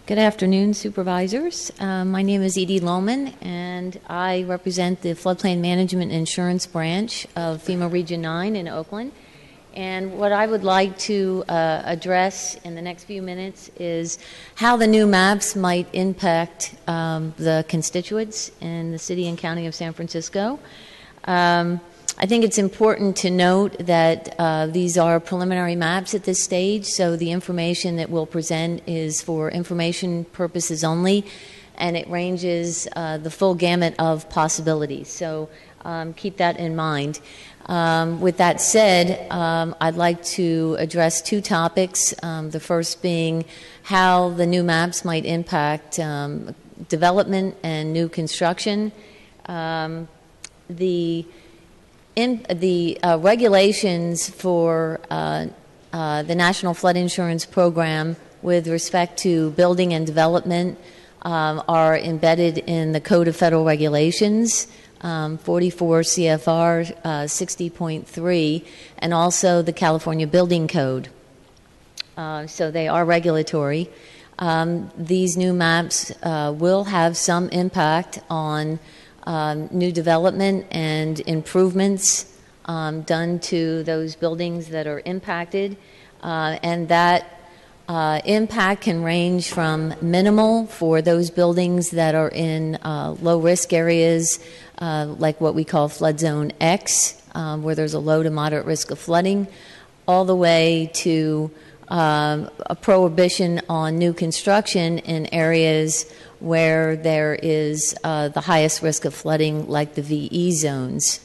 Good afternoon, supervisors. My name is Edie Lohman, and I represent the Floodplain Management Insurance Branch of FEMA Region 9 in Oakland. And what I would like to address in the next few minutes is how the new maps might impact the constituents in the city and county of San Francisco. I think it's important to note that these are preliminary maps at this stage, so the information that we'll present is for information purposes only, and it ranges the full gamut of possibilities. So keep that in mind. With that said, I'd like to address two topics, the first being how the new maps might impact development and new construction. The regulations for the National Flood Insurance Program with respect to building and development are embedded in the Code of Federal Regulations, 44 CFR 60.3, and also the California Building Code. So they are regulatory. These new maps will have some impact on new development and improvements done to those buildings that are impacted, and that impact can range from minimal for those buildings that are in low-risk areas, like what we call flood zone X, where there's a low to moderate risk of flooding, all the way to a prohibition on new construction in areas where there is the highest risk of flooding, like the VE zones.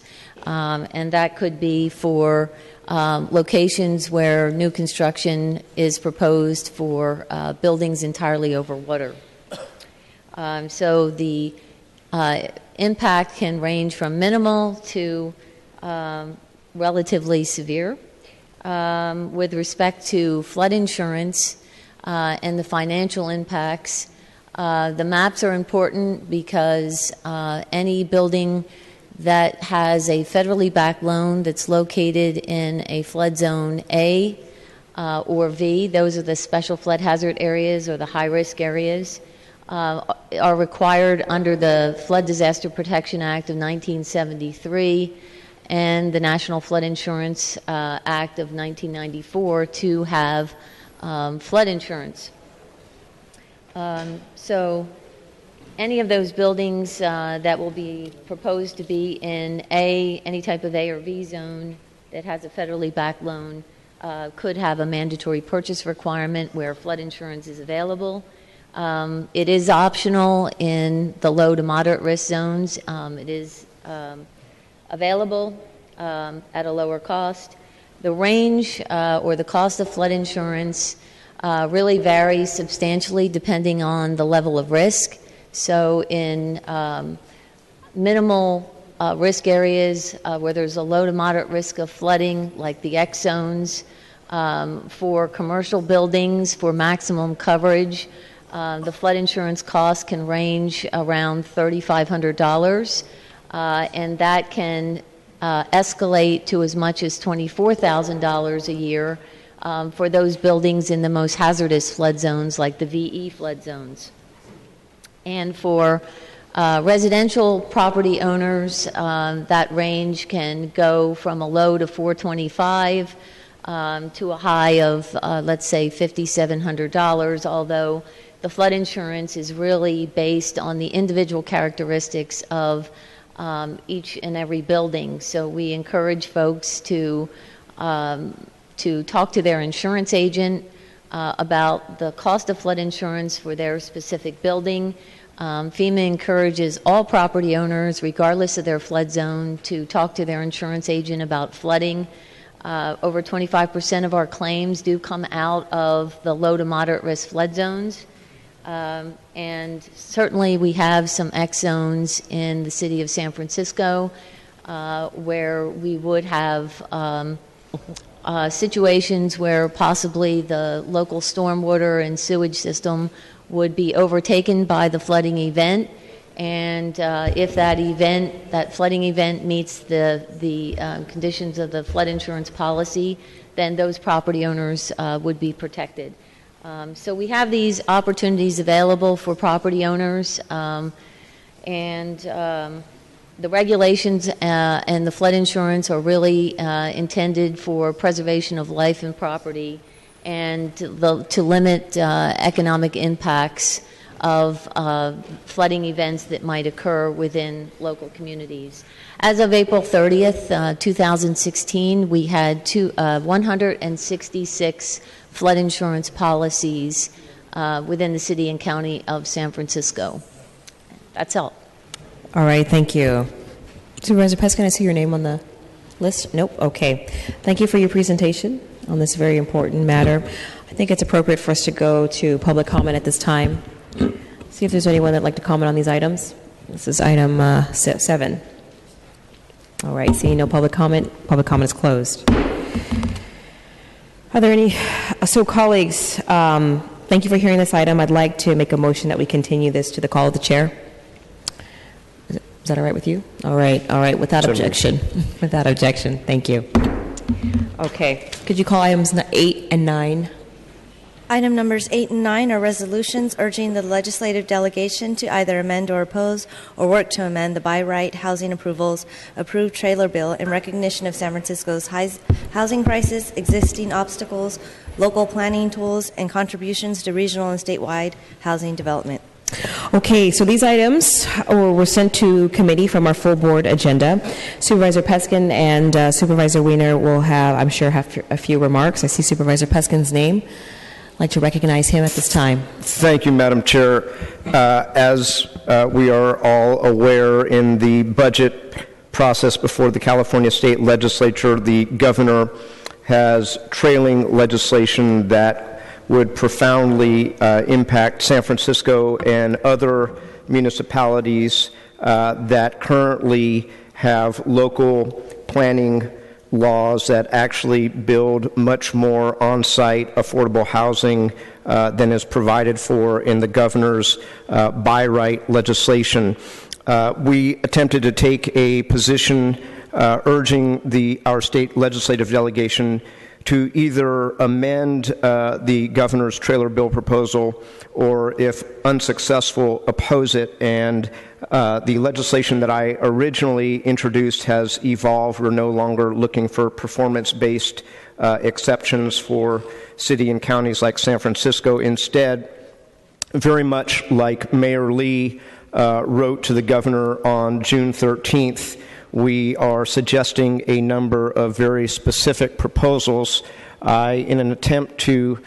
And that could be for locations where new construction is proposed for buildings entirely over water. So the impact can range from minimal to relatively severe. With respect to flood insurance and the financial impacts, the maps are important because any building that has a federally backed loan that's located in a flood zone A or V, those are the special flood hazard areas or the high-risk areas, are required under the Flood Disaster Protection Act of 1973 and the National Flood Insurance Act of 1994 to have flood insurance. So any of those buildings that will be proposed to be in any type of A or V zone that has a federally backed loan could have a mandatory purchase requirement where flood insurance is available. It is optional in the low to moderate risk zones. It is available at a lower cost. The range or the cost of flood insurance really varies substantially depending on the level of risk. So in minimal risk areas where there's a low to moderate risk of flooding, like the X zones, for commercial buildings, for maximum coverage, the flood insurance cost can range around $3,500, and that can escalate to as much as $24,000 a year for those buildings in the most hazardous flood zones, like the VE flood zones. And for residential property owners, that range can go from a low to $425 to a high of, let's say, $5,700, although the flood insurance is really based on the individual characteristics of each and every building. So we encourage folks to talk to their insurance agent about the cost of flood insurance for their specific building. FEMA encourages all property owners, regardless of their flood zone, to talk to their insurance agent about flooding. Over 25% of our claims do come out of the low to moderate risk flood zones. And certainly we have some X zones in the city of San Francisco where we would have situations where possibly the local stormwater and sewage system would be overtaken by the flooding event. And if that flooding event meets the conditions of the flood insurance policy, then those property owners would be protected. So we have these opportunities available for property owners, and the regulations and the flood insurance are really intended for preservation of life and property and to limit economic impacts of flooding events that might occur within local communities. As of April 30th, 2016, we had 166 flood insurance policies within the city and county of San Francisco. That's all. All right, thank you. Supervisor Peskin, I see your name on the list. Nope, okay. Thank you for your presentation on this very important matter. I think it's appropriate for us to go to public comment at this time. See if there's anyone that'd like to comment on these items. This is item 7. All right, seeing no public comment is closed. Are there any? So, colleagues, thank you for hearing this item. I'd like to make a motion that we continue this to the call of the chair. Is that all right with you? All right, without objection. Without objection, thank you. Okay, could you call items 8 and 9? Item numbers 8 and 9 are resolutions urging the legislative delegation to either amend or oppose or work to amend the by right housing approvals approved trailer bill in recognition of San Francisco's housing crisis, existing obstacles, local planning tools, and contributions to regional and statewide housing development. Okay, so these items were sent to committee from our full board agenda. Supervisor Peskin and Supervisor Wiener will have a few remarks. I see Supervisor Peskin's name. I'd like to recognize him at this time. Thank you, Madam Chair. As we are all aware, in the budget process before the California State Legislature, the governor has trailing legislation that would profoundly impact San Francisco and other municipalities that currently have local planning laws that actually build much more on-site affordable housing than is provided for in the governor's by right legislation. We attempted to take a position urging our state legislative delegation to either amend the governor's trailer bill proposal or, if unsuccessful, oppose it. And the legislation that I originally introduced has evolved. We're no longer looking for performance-based exceptions for city and counties like San Francisco. Instead, very much like Mayor Lee wrote to the governor on June 13th, we are suggesting a number of very specific proposals in an attempt to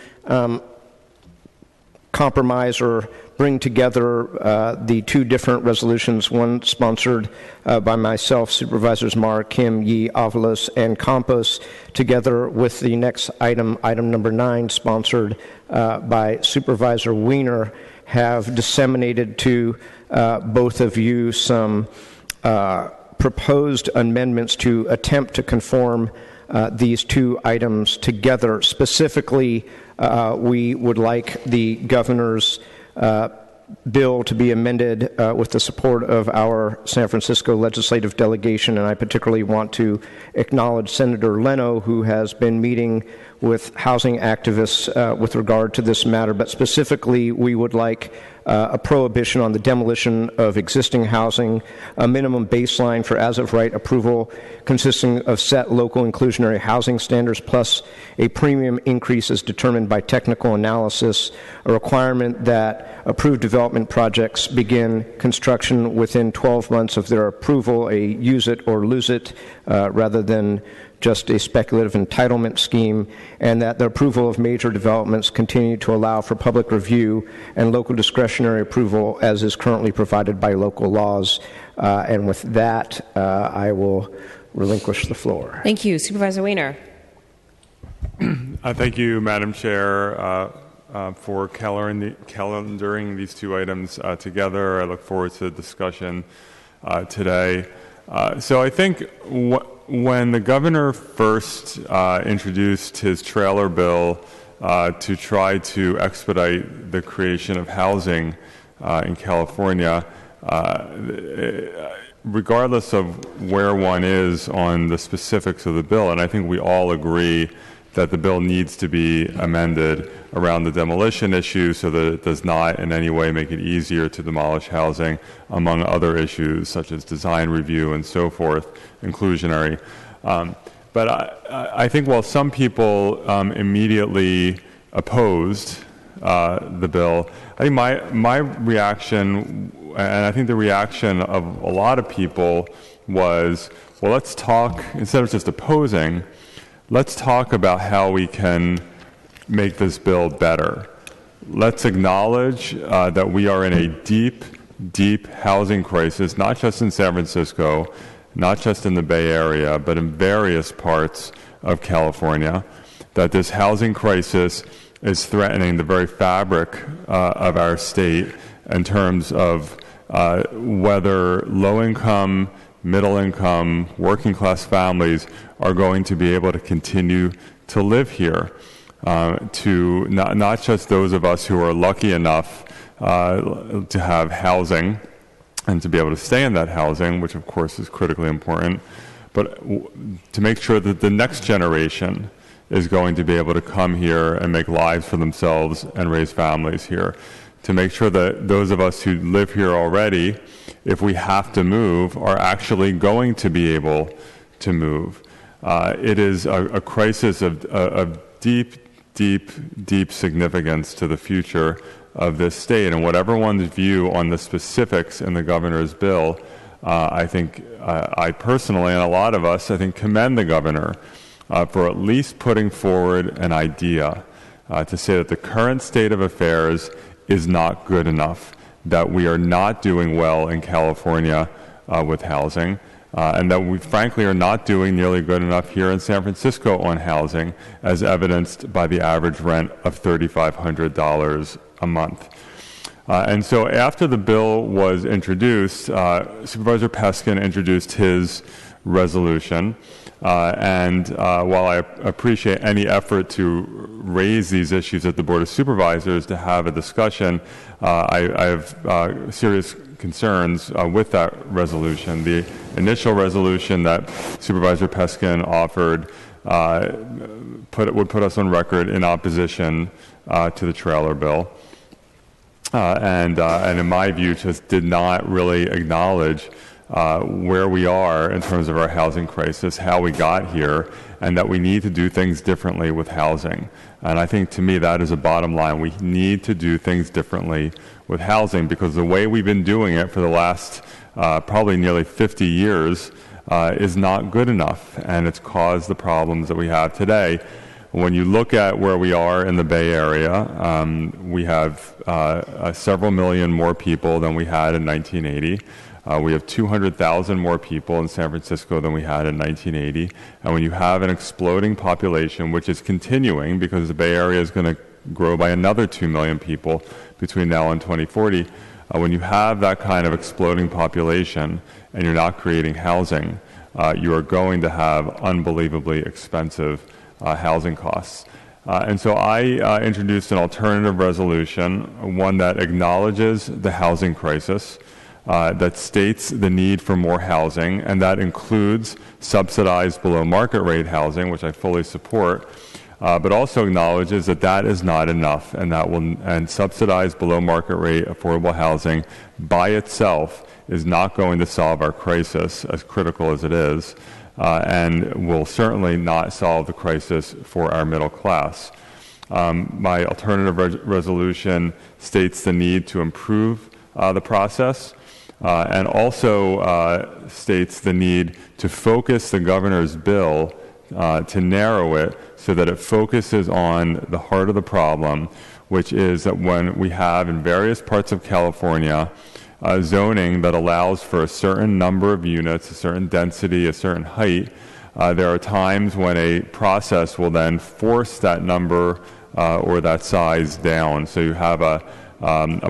compromise or bring together the two different resolutions, one sponsored by myself, Supervisors Mar, Kim, Yee, Avalos, and Campos, together with the next item, item number 9, sponsored by Supervisor Wiener, have disseminated to both of you some proposed amendments to attempt to conform these two items together. Specifically, we would like the governor's bill to be amended with the support of our San Francisco legislative delegation, and I particularly want to acknowledge Senator Leno, who has been meeting with housing activists with regard to this matter. But specifically, we would like a prohibition on the demolition of existing housing, a minimum baseline for as-of-right approval consisting of set local inclusionary housing standards, plus a premium increase as determined by technical analysis, a requirement that approved development projects begin construction within 12 months of their approval, a use it or lose it rather than just a speculative entitlement scheme, and that the approval of major developments continue to allow for public review and local discretionary approval as is currently provided by local laws. And with that, I will relinquish the floor. Thank you. Supervisor Wiener. Thank you, Madam Chair. for calendaring these two items together. I look forward to the discussion today. So I think when the governor first introduced his trailer bill to try to expedite the creation of housing in California, regardless of where one is on the specifics of the bill, and I think we all agree that the bill needs to be amended around the demolition issue so that it does not in any way make it easier to demolish housing, among other issues such as design review and so forth, inclusionary. But I think while some people immediately opposed the bill, I think my reaction, and I think the reaction of a lot of people, was, well, let's talk, instead of just opposing, let's talk about how we can make this bill better. Let's acknowledge that we are in a deep, deep housing crisis, not just in San Francisco, not just in the Bay Area, but in various parts of California, that this housing crisis is threatening the very fabric of our state in terms of whether low-income, middle-income, working-class families are going to be able to continue to live here, to not just those of us who are lucky enough to have housing and to be able to stay in that housing, which of course is critically important, but to make sure that the next generation is going to be able to come here and make lives for themselves and raise families here. To make sure that those of us who live here already, if we have to move, are actually going to be able to move. It is a crisis of deep, deep, deep significance to the future of this state. And whatever one's view on the specifics in the governor's bill, I think I personally, and a lot of us, I think, commend the governor for at least putting forward an idea to say that the current state of affairs is not good enough, that we are not doing well in California with housing, and that we frankly are not doing nearly good enough here in San Francisco on housing, as evidenced by the average rent of $3,500 a month. And so after the bill was introduced, Supervisor Peskin introduced his resolution. And while I appreciate any effort to raise these issues at the Board of Supervisors to have a discussion, I have serious concerns with that resolution. The initial resolution that Supervisor Peskin offered would put us on record in opposition to the trailer bill. And in my view, just did not really acknowledge where we are in terms of our housing crisis, how we got here, and that we need to do things differently with housing. And I think, to me, that is a bottom line. We need to do things differently with housing, because the way we've been doing it for the last probably nearly 50 years is not good enough, and it's caused the problems that we have today. When you look at where we are in the Bay Area, we have several million more people than we had in 1980. We have 200,000 more people in San Francisco than we had in 1980. And when you have an exploding population, which is continuing because the Bay Area is going to grow by another 2 million people between now and 2040, when you have that kind of exploding population and you're not creating housing, you are going to have unbelievably expensive housing costs. And so I introduced an alternative resolution, one that acknowledges the housing crisis, that states the need for more housing, and that includes subsidized below market rate housing, which I fully support, but also acknowledges that that is not enough, and subsidized below market rate affordable housing by itself is not going to solve our crisis, as critical as it is, and will certainly not solve the crisis for our middle class. My alternative resolution states the need to improve the process, and also states the need to focus the governor's bill, to narrow it so that it focuses on the heart of the problem, which is that when we have in various parts of California zoning that allows for a certain number of units, a certain density, a certain height, there are times when a process will then force that number or that size down. So you have a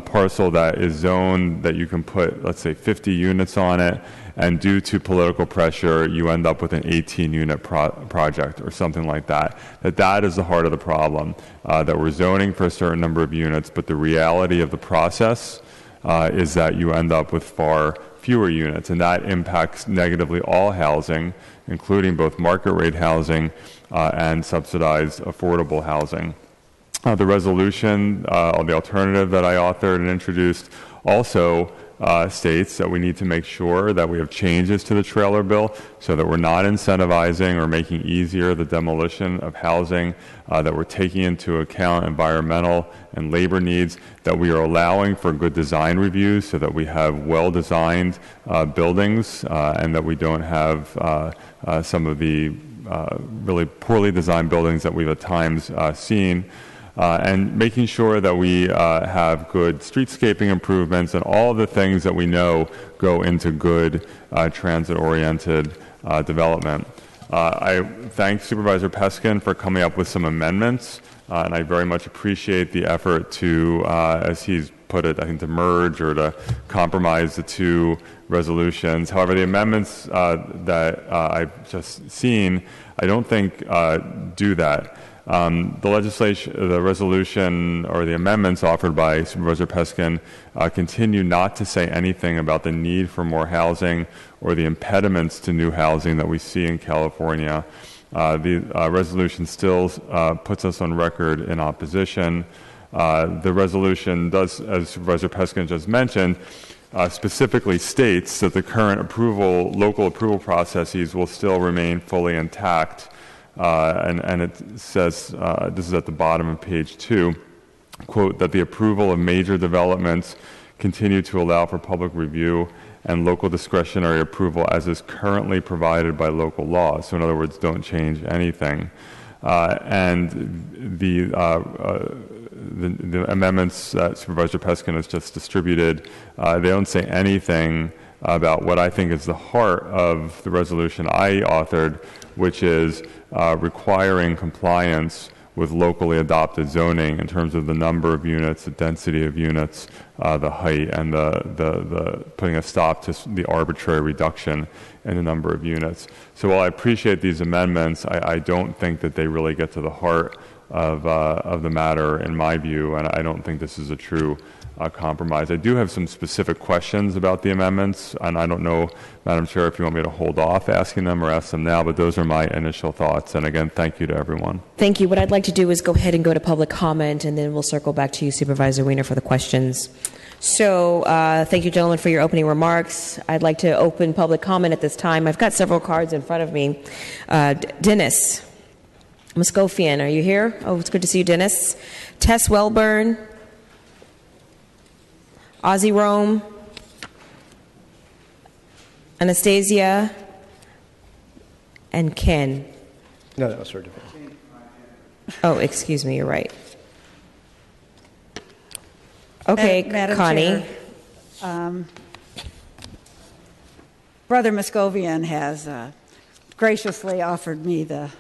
parcel that is zoned that you can put, let's say, 50 units on it, and due to political pressure, you end up with an 18-unit project or something like that. That is the heart of the problem, that we're zoning for a certain number of units, but the reality of the process is that you end up with far fewer units, and that impacts negatively all housing, including both market rate housing and subsidized affordable housing. The resolution, or the alternative that I authored and introduced, also states that we need to make sure that we have changes to the trailer bill so that we're not incentivizing or making easier the demolition of housing, that we're taking into account environmental and labor needs, that we are allowing for good design reviews so that we have well-designed buildings and that we don't have some of the really poorly designed buildings that we've at times seen. And making sure that we have good streetscaping improvements and all the things that we know go into good transit-oriented development. I thank Supervisor Peskin for coming up with some amendments, and I very much appreciate the effort to, as he's put it, I think, to merge or to compromise the two resolutions. However, the amendments that I've just seen, I don't think do that. The resolution or the amendments offered by Supervisor Peskin continue not to say anything about the need for more housing or the impediments to new housing that we see in California. The resolution still puts us on record in opposition. The resolution does, as Supervisor Peskin just mentioned, specifically states that the current local approval processes will still remain fully intact. And it says, this is at the bottom of page 2, quote, that the approval of major developments continue to allow for public review and local discretionary approval as is currently provided by local law. So in other words, don't change anything. And the amendments that Supervisor Peskin has just distributed, they don't say anything about what I think is the heart of the resolution I authored, which is requiring compliance with locally adopted zoning in terms of the number of units, the density of units, the height, and the putting a stop to the arbitrary reduction in the number of units. So while I appreciate these amendments, I don't think that they really get to the heart of the matter, in my view, and I don't think this is a true compromise. I do have some specific questions about the amendments, and I don't know, Madam Chair, if you want me to hold off asking them or ask them now, but those are my initial thoughts. And again, thank you to everyone. Thank you. What I'd like to do is go ahead and go to public comment, and then we'll circle back to you, Supervisor Wiener, for the questions. So thank you, gentlemen, for your opening remarks. I'd like to open public comment at this time. I've got several cards in front of me. Dennis Moscofian, are you here? Oh, it's good to see you, Dennis. Tess Wellburn, Ozzy Rome, Anastasia, and Ken. No, that was her. Oh, excuse me, you're right. Okay, Madam Connie. Chair, Brother Moscovian has graciously offered me the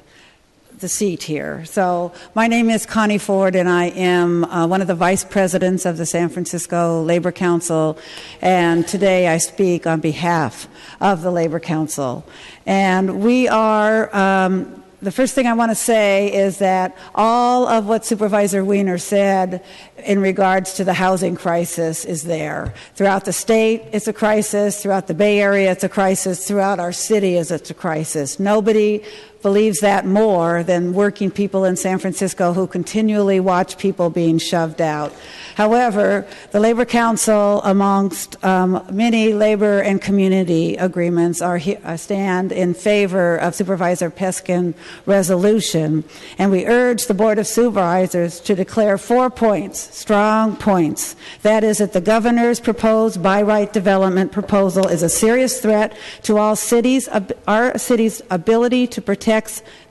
seat here. So my name is Connie Ford, and I am one of the vice presidents of the San Francisco Labor Council, and today I speak on behalf of the Labor Council. And we are, the first thing I want to say is that all of what Supervisor Wiener said in regards to the housing crisis is there. Throughout the state, it's a crisis. Throughout the Bay Area, it's a crisis. Throughout our city, it's a crisis. Nobody believes that more than working people in San Francisco who continually watch people being shoved out. However, the Labor Council, amongst many labor and community agreements, stand in favor of Supervisor Peskin's resolution, and we urge the Board of Supervisors to declare 4 points, strong points. That is that the governor's proposed by-right development proposal is a serious threat to our city's ability to protect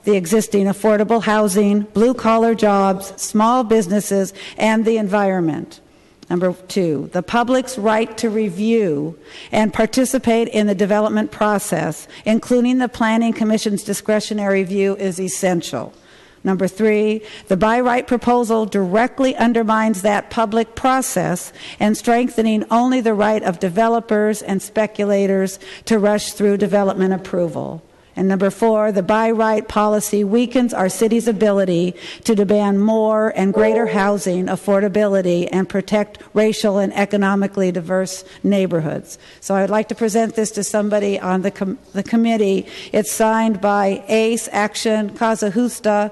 the existing affordable housing, blue-collar jobs, small businesses, and the environment. Number 2, the public's right to review and participate in the development process, including the Planning Commission's discretionary review, is essential. Number 3, the by right proposal directly undermines that public process and strengthening only the right of developers and speculators to rush through development approval. And number 4, the by right policy weakens our city's ability to demand more and greater housing affordability and protect racial and economically diverse neighborhoods. So I would like to present this to somebody on the committee. It's signed by ACE, Action, Casa Justa,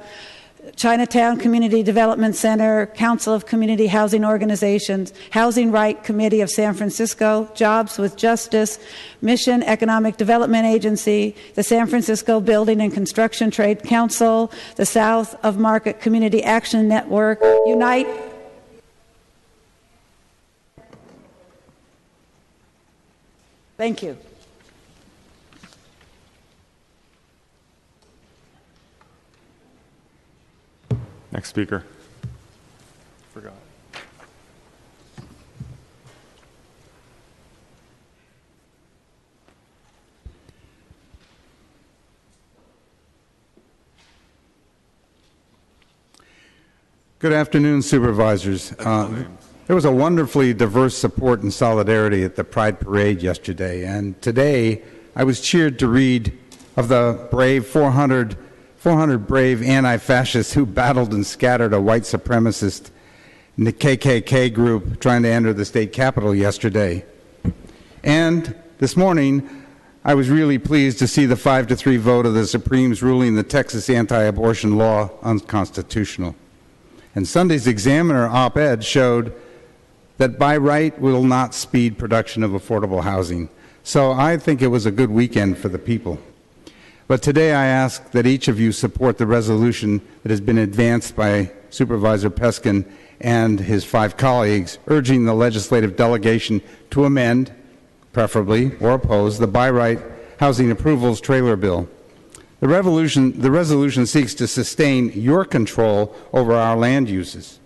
Chinatown Community Development Center, Council of Community Housing Organizations, Housing Right Committee of San Francisco, Jobs with Justice, Mission Economic Development Agency, the San Francisco Building and Construction Trade Council, the South of Market Community Action Network, Unite. Thank you. Next speaker. Forgot. Good afternoon, supervisors. There was a wonderfully diverse support and solidarity at the Pride Parade yesterday, and today I was cheered to read of the brave 400 brave anti-fascists who battled and scattered a white supremacist in the KKK group trying to enter the state capitol yesterday. And this morning, I was really pleased to see the 5-3 vote of the Supremes ruling the Texas anti-abortion law unconstitutional. And Sunday's Examiner op-ed showed that by right will not speed production of affordable housing. So I think it was a good weekend for the people. But today I ask that each of you support the resolution that has been advanced by Supervisor Peskin and his 5 colleagues, urging the legislative delegation to amend, preferably, or oppose the by right housing approvals trailer bill. The resolution seeks to sustain your control over our land uses,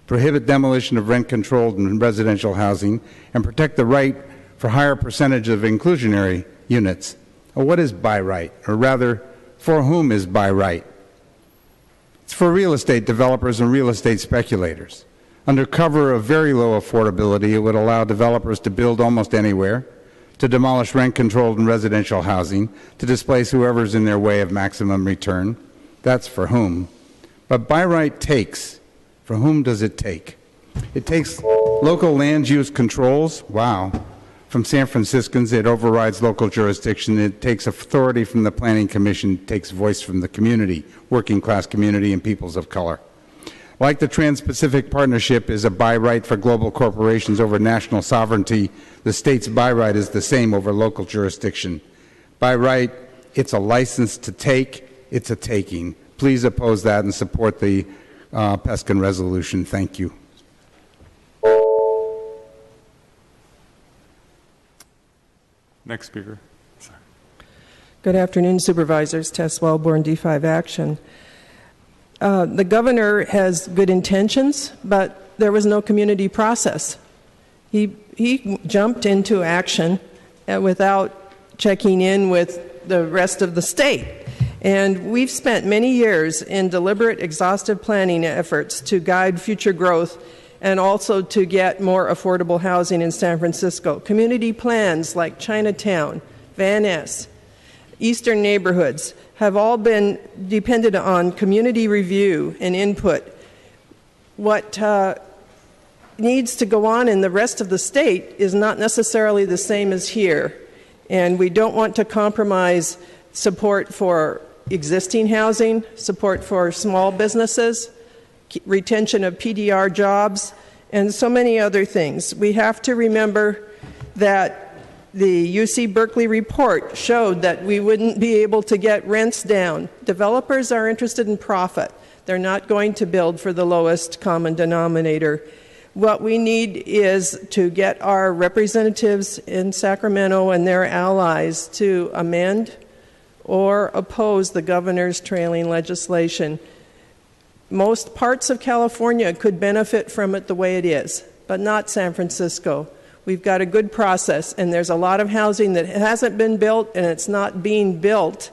prohibit demolition of rent-controlled and residential housing, and protect the right for higher percentage of inclusionary units. Well, what is by right? Or rather, for whom is by right? It's for real estate developers and real estate speculators. Under cover of very low affordability, it would allow developers to build almost anywhere, to demolish rent-controlled and residential housing, to displace whoever's in their way of maximum return. That's for whom. But by right takes. For whom does it take? It takes local land use controls. Wow. From San Franciscans, it overrides local jurisdiction. It takes authority from the Planning Commission, takes voice from the community, working class community and peoples of color. Like the Trans-Pacific Partnership is a by right for global corporations over national sovereignty, the state's by right is the same over local jurisdiction. By right, it's a license to take, it's a taking. Please oppose that and support the Peskin resolution. Thank you. Next speaker. Sorry. Good afternoon, Supervisors. Tess Wellborn, D5 Action. The governor has good intentions, but there was no community process. He jumped into action without checking in with the rest of the state. And we've spent many years in deliberate, exhaustive planning efforts to guide future growth and also to get more affordable housing in San Francisco. Community plans like Chinatown, Van Ness, Eastern neighborhoods have all been dependent on community review and input. What needs to go on in the rest of the state is not necessarily the same as here. And we don't want to compromise support for existing housing, support for small businesses, retention of PDR jobs, and so many other things. We have to remember that the UC Berkeley report showed that we wouldn't be able to get rents down. Developers are interested in profit. They're not going to build for the lowest common denominator. What we need is to get our representatives in Sacramento and their allies to amend or oppose the governor's trailing legislation. Most parts of California could benefit from it the way it is, but not San Francisco. We've got a good process, and there's a lot of housing that hasn't been built, and it's not being built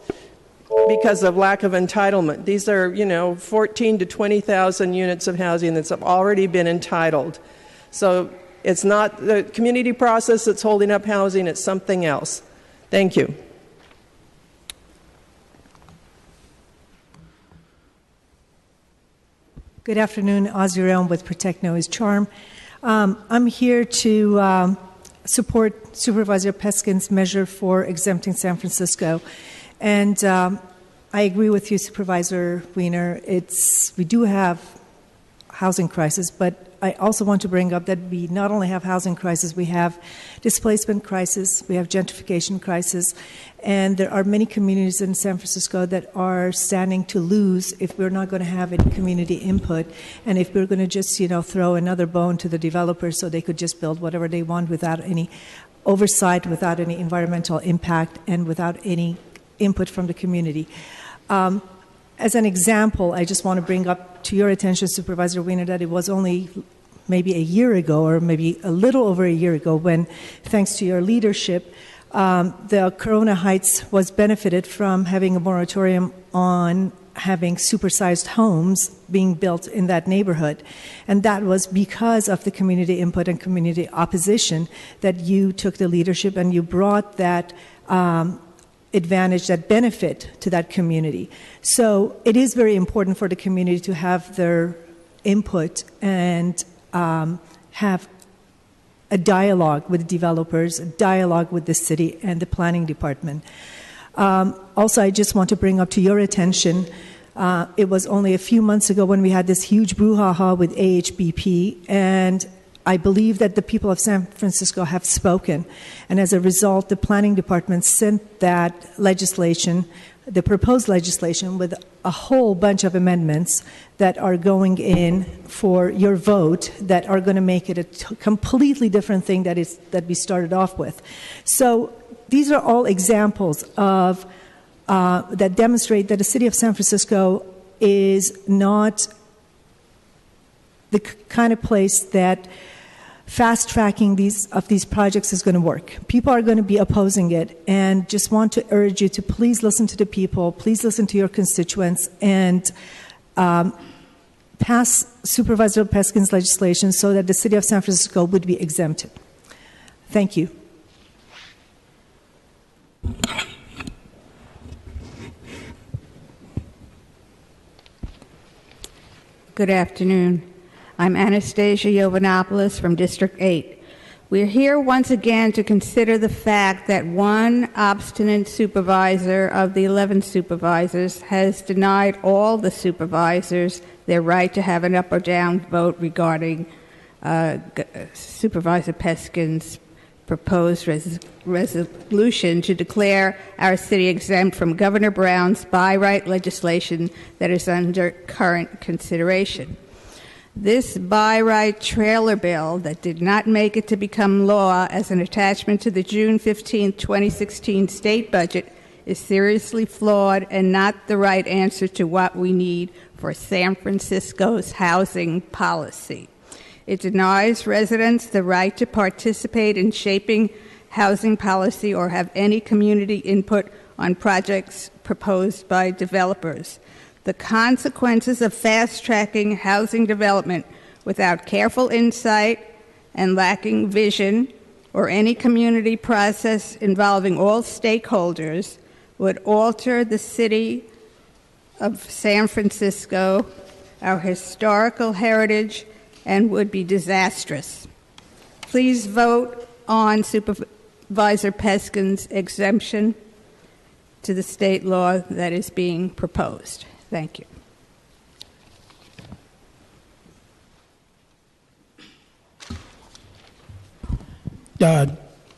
because of lack of entitlement. These are, 14 to 20,000 units of housing that's already been entitled. So it's not the community process that's holding up housing, it's something else. Thank you. Good afternoon, Ozzy Realm with Protect Noah's Charm. I'm here to support Supervisor Peskin's measure for exempting San Francisco. And I agree with you, Supervisor Wiener. We do have housing crisis, but I also want to bring up that we not only have housing crisis, we have displacement crisis, we have gentrification crisis, and there are many communities in San Francisco that are standing to lose if we're not going to have any community input, and if we're going to just, throw another bone to the developers so they could just build whatever they want without any oversight, without any environmental impact, and without any input from the community. As an example, I just want to bring up to your attention, Supervisor Wiener, that it was only maybe a year ago, or maybe a little over a year ago, when, thanks to your leadership, the Corona Heights was benefited from having a moratorium on having supersized homes being built in that neighborhood. And that was because of the community input and community opposition that you took the leadership and you brought that advantage, that benefit to that community. So it is very important for the community to have their input and have a dialogue with developers, a dialogue with the city and the planning department. Also, I just want to bring up to your attention, it was only a few months ago when we had this huge brouhaha with AHBP, and I believe that the people of San Francisco have spoken, and as a result, the planning department sent that legislation, the proposed legislation, with a whole bunch of amendments that are going in for your vote that are going to make it a completely different thing that we started off with. So these are all examples of that demonstrate that the city of San Francisco is not the kind of place that fast-tracking these projects is going to work. People are going to be opposing it, and just want to urge you to please listen to the people, please listen to your constituents, and pass Supervisor Peskin's legislation so that the city of San Francisco would be exempted. Thank you. Good afternoon. I'm Anastasia Yovanopoulos from District 8. We're here once again to consider the fact that one obstinate supervisor of the 11 supervisors has denied all the supervisors their right to have an up or down vote regarding Supervisor Peskin's proposed resolution to declare our city exempt from Governor Brown's by right legislation that is under current consideration. This by right trailer bill that did not make it to become law as an attachment to the June 15, 2016 state budget is seriously flawed and not the right answer to what we need for San Francisco's housing policy. It denies residents the right to participate in shaping housing policy or have any community input on projects proposed by developers. The consequences of fast-tracking housing development without careful insight and lacking vision or any community process involving all stakeholders would alter the city of San Francisco, our historical heritage, and would be disastrous. Please vote on Supervisor Peskin's exemption to the state law that is being proposed. Thank you.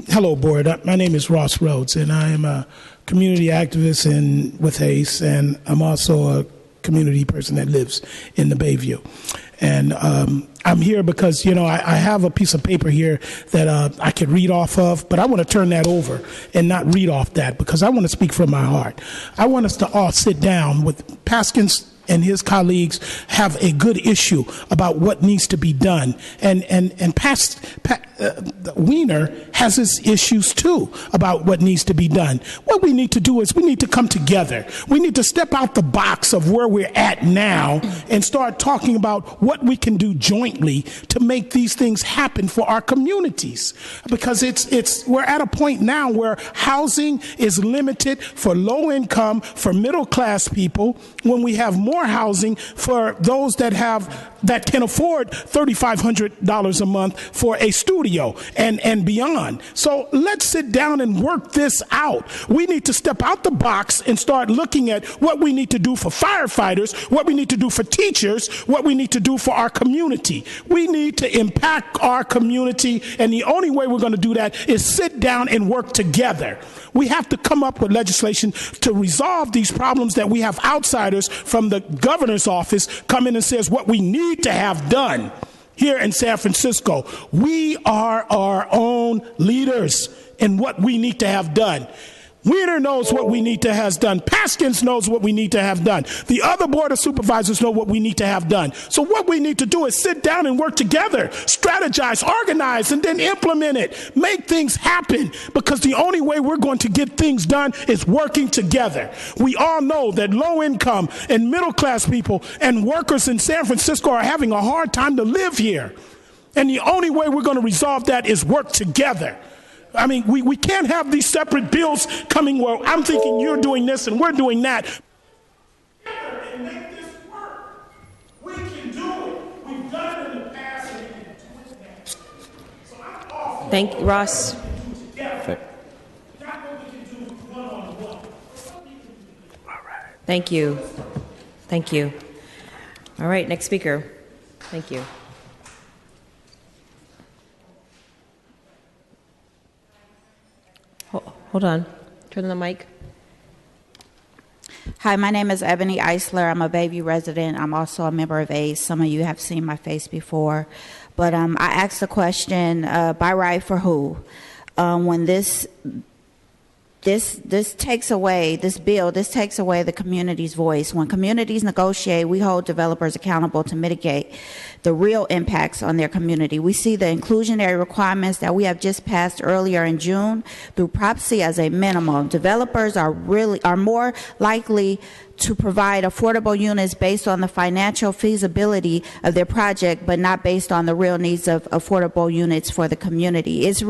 Hello, Board. My name is Ross Rhodes, and I am a community activist with ACE, and I'm also a community person that lives in the Bayview. And I'm here because, I have a piece of paper here that I could read off of, but I want to turn that over and not read off that because I want to speak from my heart. I want us to all sit down with Peskin and his colleagues, have a good issue about what needs to be done, and Wiener has its issues too about what needs to be done. What we need to do is we need to come together. We need to step out the box of where we're at now and start talking about what we can do jointly to make these things happen for our communities. Because we're at a point now where housing is limited for low income, for middle class people, when we have more housing for those that can afford $3,500 a month for a studio and beyond. So let's sit down and work this out. We need to step out the box and start looking at what we need to do for firefighters, what we need to do for teachers, what we need to do for our community. We need to impact our community, and the only way we're going to do that is sit down and work together. We have to come up with legislation to resolve these problems that we have outsiders from the governor's office come in and says what we need to have done here in San Francisco. We are our own leaders in what we need to have done. Wiener knows what we need to have done. Paskins knows what we need to have done. The other board of supervisors know what we need to have done. So what we need to do is sit down and work together, strategize, organize, and then implement it. Make things happen, because the only way we're going to get things done is working together. We all know that low income and middle class people and workers in San Francisco are having a hard time to live here. And the only way we're going to resolve that is work together. I mean, we can't have these separate bills coming where I'm thinking you're doing this and we're doing that. And make this work. We can do it. We've done it in the past and we can do it now. So I'm all for Thank you, Ross. Thank you. Thank you. All right, next speaker. Thank you. Hold on. Turn on the mic. Hi, my name is Ebony Eisler. I'm a Bayview resident. I'm also a member of ACE. Some of you have seen my face before. But I asked the question, by right for who? When this takes away the community's voice. When communities negotiate, we hold developers accountable to mitigate the real impacts on their community. We see the inclusionary requirements that we have just passed earlier in June through Prop C as a minimum. Developers are more likely to provide affordable units based on the financial feasibility of their project, but not based on the real needs of affordable units for the community. It's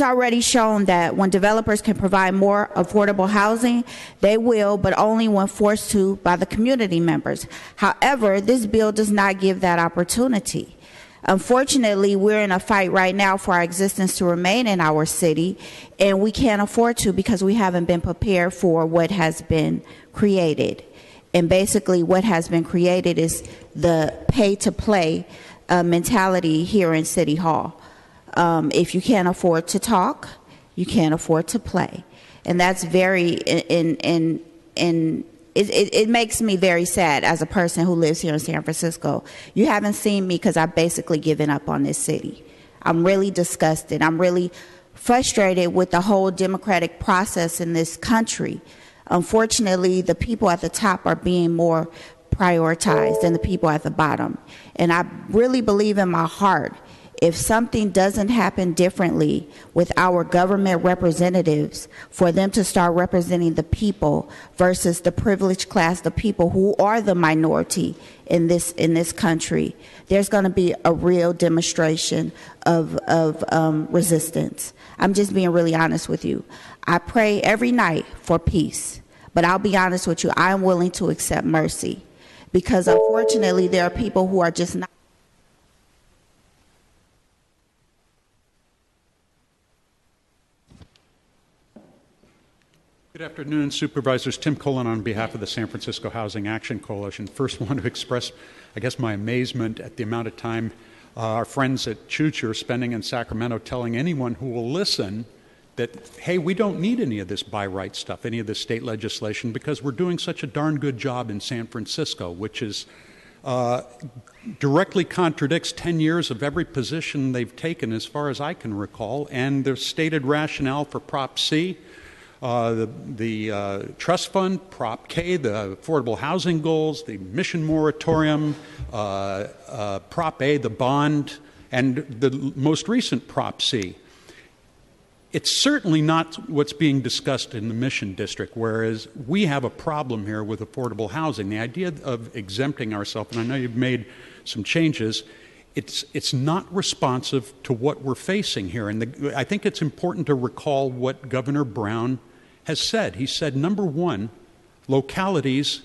already shown that when developers can provide more affordable housing, they will, but only when forced to by the community members. However, this bill does not give that opportunity. Unfortunately, we're in a fight right now for our existence to remain in our city, and we can't afford to because we haven't been prepared for what has been created. And basically what has been created is the pay-to-play mentality here in City Hall. If you can't afford to talk, you can't afford to play. And that's very, it makes me very sad as a person who lives here in San Francisco. You haven't seen me because I've basically given up on this city. I'm really disgusted. I'm really frustrated with the whole democratic process in this country. Unfortunately, the people at the top are being more prioritized than the people at the bottom. And I really believe in my heart, if something doesn't happen differently with our government representatives, for them to start representing the people versus the privileged class, the people who are the minority in this country, there's going to be a real demonstration of resistance. I'm just being really honest with you. I pray every night for peace, but I'll be honest with you, I'm willing to accept mercy, because unfortunately there are people who are just not. Good afternoon, Supervisors. Tim Cullen on behalf of the San Francisco Housing Action Coalition. First, want to express, I guess, my amazement at the amount of time our friends at Chooch are spending in Sacramento telling anyone who will listen that, hey, we don't need any of this by right stuff, any of this state legislation, because we're doing such a darn good job in San Francisco, which is directly contradicts 10 years of every position they've taken as far as I can recall, and their stated rationale for Prop C, the trust fund, Prop K, the affordable housing goals, the mission moratorium, Prop A, the bond, and the most recent Prop C. It's certainly not what's being discussed in the Mission District, whereas we have a problem here with affordable housing. The idea of exempting ourselves, and I know you've made some changes, it's not responsive to what we're facing here. And I think it's important to recall what Governor Brown has said. He said, number one, localities,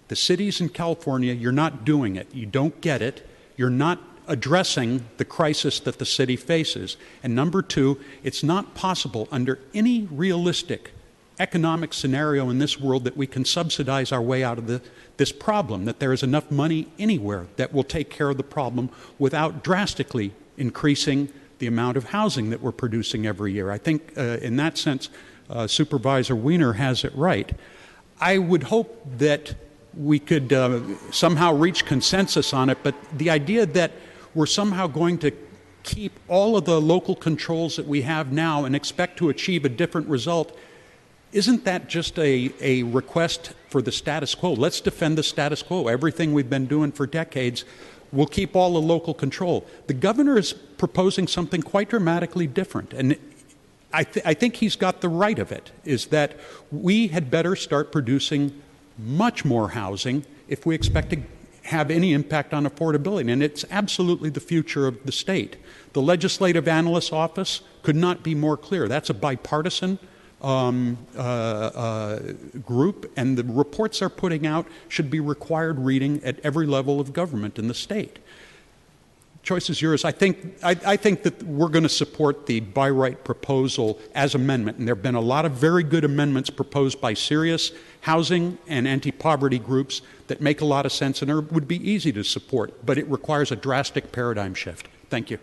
the cities in California, you're not doing it. You don't get it. You're not addressing the crisis that the city faces. And number two, it's not possible under any realistic economic scenario in this world that we can subsidize our way out of this problem, that there is enough money anywhere that will take care of the problem without drastically increasing the amount of housing that we're producing every year. I think in that sense, Supervisor Wiener has it right. I would hope that we could somehow reach consensus on it, but the idea that we're somehow going to keep all of the local controls that we have now and expect to achieve a different result, isn't that just a request for the status quo? Let's defend the status quo. Everything we've been doing for decades, we'll keep all the local control. The governor is proposing something quite dramatically different, and I think he's got the right of it, is that we had better start producing much more housing if we expect to have any impact on affordability. And it's absolutely the future of the state. The Legislative Analyst's Office could not be more clear. That's a bipartisan group, and the reports they're putting out should be required reading at every level of government in the state. Choice is yours. I think that we're going to support the by right proposal as amendment, and there have been a lot of very good amendments proposed by serious housing and anti-poverty groups that make a lot of sense and would be easy to support, but it requires a drastic paradigm shift. Thank you.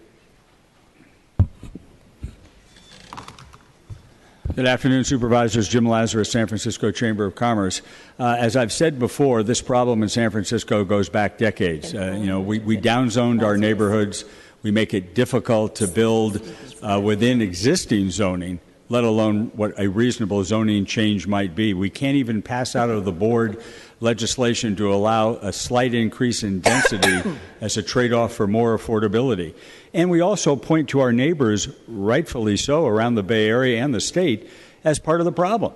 Good afternoon, Supervisors. Jim Lazarus, San Francisco Chamber of Commerce. As I've said before, this problem in San Francisco goes back decades. We downzoned our neighborhoods. We make it difficult to build within existing zoning, let alone what a reasonable zoning change might be. We can't even pass out of the board legislation to allow a slight increase in density as a trade-off for more affordability. And we also point to our neighbors, rightfully so, around the Bay Area and the state as part of the problem.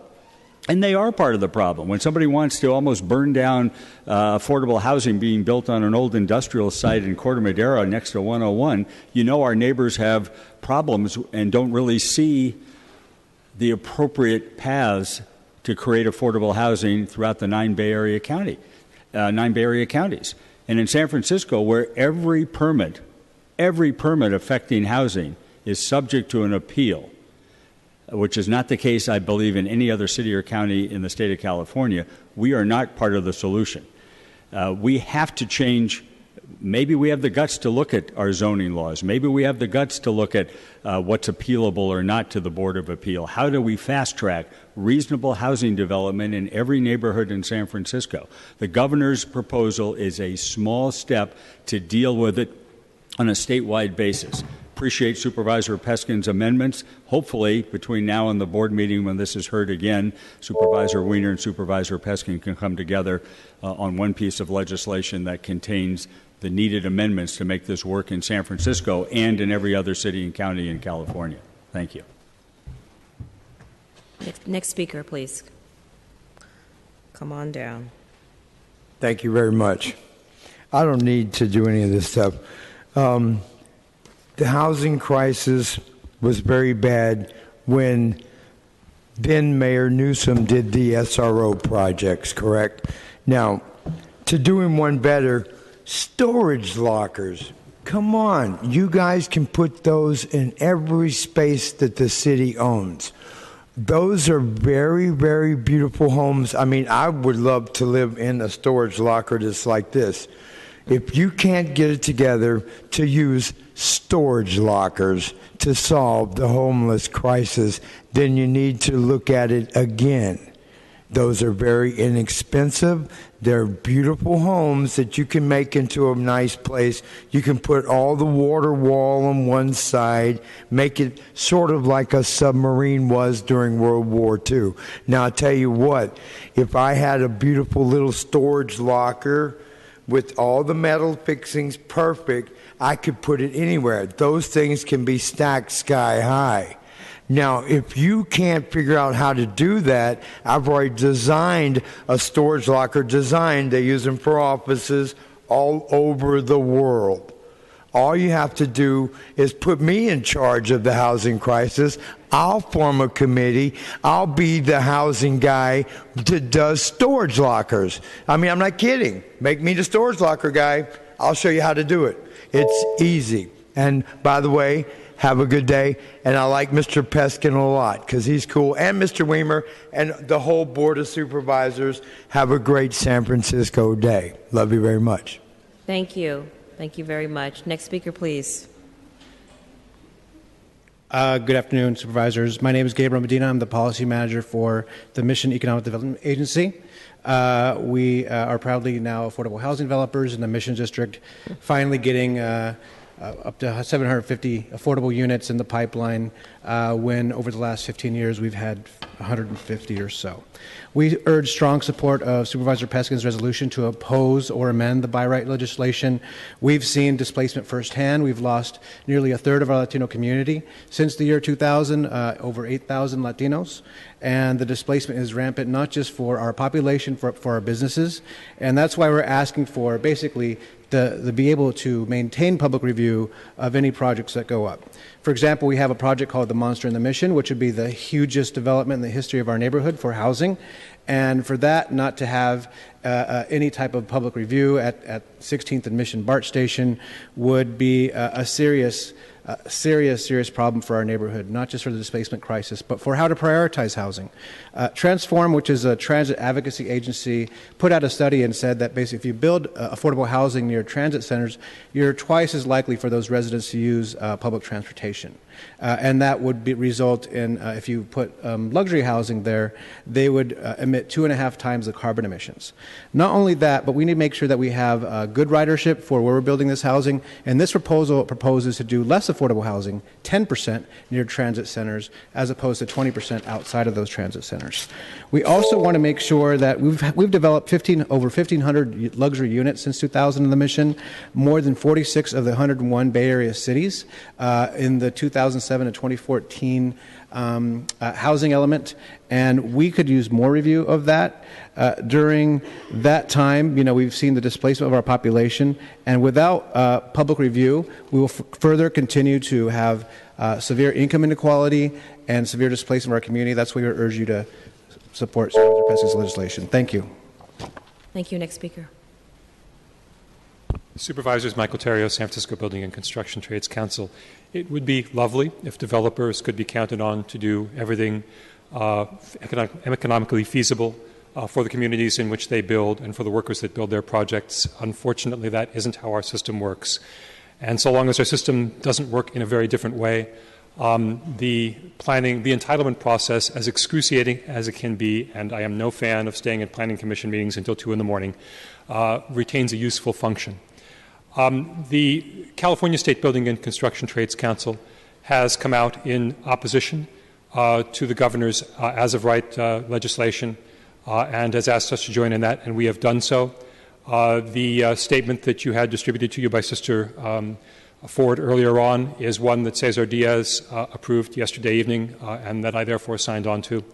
And they are part of the problem. When somebody wants to almost burn down affordable housing being built on an old industrial site in Corte Madera next to 101, our neighbors have problems and don't really see the appropriate paths to create affordable housing throughout the 9 Bay Area counties. And in San Francisco, where every permit affecting housing is subject to an appeal, which is not the case, I believe, in any other city or county in the state of California, we are not part of the solution. We have to change. Maybe we have the guts to look at our zoning laws. Maybe we have the guts to look at what's appealable or not to the Board of Appeal. How do we fast-track reasonable housing development in every neighborhood in San Francisco? The governor's proposal is a small step to deal with it on a statewide basis. Appreciate Supervisor Peskin's amendments. Hopefully, between now and the board meeting when this is heard again, Supervisor Wiener and Supervisor Peskin can come together on one piece of legislation that contains the needed amendments to make this work in San Francisco and in every other city and county in California. Thank you. Next speaker, please. Come on down. Thank you very much. I don't need to do any of this stuff. The housing crisis was very bad when then Mayor Newsom did the SRO projects, correct? Now, to do him one better, storage lockers. Come on, you guys can put those in every space that the city owns. Those are very, very beautiful homes. I mean, I would love to live in a storage locker just like this. If you can't get it together to use storage lockers to solve the homeless crisis, then you need to look at it again. Those are very inexpensive. They're beautiful homes that you can make into a nice place. You can put all the water wall on one side, make it sort of like a submarine was during World War II. Now, I'll tell you what, if I had a beautiful little storage locker with all the metal fixings perfect, I could put it anywhere. Those things can be stacked sky high. Now, if you can't figure out how to do that, I've already designed a storage locker design. They use them for offices all over the world. All you have to do is put me in charge of the housing crisis. I'll form a committee. I'll be the housing guy that does storage lockers. I mean, I'm not kidding. Make me the storage locker guy. I'll show you how to do it. It's easy. And by the way, have a good day. And I like Mr. Peskin a lot because he's cool. And Mr. Weimer and the whole Board of Supervisors. Have a great San Francisco day. Love you very much. Thank you. Thank you very much. Next speaker, please. Good afternoon, supervisors. My name is Gabriel Medina. I'm the policy manager for the Mission Economic Development Agency. We are proudly now affordable housing developers in the Mission District, finally getting up to 750 affordable units in the pipeline when over the last 15 years we've had 150 or so. We urge strong support of Supervisor Peskin's resolution to oppose or amend the buy right legislation. We've seen displacement firsthand. We've lost nearly a third of our Latino community since the year 2000, over 8,000 Latinos. And the displacement is rampant, not just for our population, for our businesses. And that's why we're asking for basically the be able to maintain public review of any projects that go up. For example, we have a project called the Monster in the Mission, which would be the hugest development in the history of our neighborhood for housing. And for that not to have any type of public review at 16th and Mission BART Station would be a serious problem for our neighborhood, not just for the displacement crisis, but for how to prioritize housing. Transform, which is a transit advocacy agency, put out a study and said that basically if you build affordable housing near transit centers, you're twice as likely for those residents to use public transportation. And that would result in, if you put luxury housing there, they would emit 2.5 times the carbon emissions. Not only that, but we need to make sure that we have good ridership for where we're building this housing. And this proposal proposes to do less affordable housing, 10% near transit centers, as opposed to 20% outside of those transit centers. We also want to make sure that we've developed over 1,500 luxury units since 2000 in the Mission, more than 46 of the 101 Bay Area cities in the 2007 to 2014 housing element, and we could use more review of that. During that time, we've seen the displacement of our population, and without public review, we will further continue to have severe income inequality and severe displacement of our community. That's why we urge you to support Supervisor Peskin's legislation. Thank you. Thank you. Next speaker. Supervisors, Michael Terrio, San Francisco Building and Construction Trades Council. It would be lovely if developers could be counted on to do everything economically feasible for the communities in which they build and for the workers that build their projects. Unfortunately, that isn't how our system works. And so long as our system doesn't work in a very different way, the entitlement process, as excruciating as it can be, and I am no fan of staying at planning commission meetings until 2 in the morning, retains a useful function. The California State Building and Construction Trades Council has come out in opposition to the governor's as-of-right legislation and has asked us to join in that, and we have done so. The statement that you had distributed to you by Sister Ford earlier on is one that Cesar Diaz approved yesterday evening and that I therefore signed on to.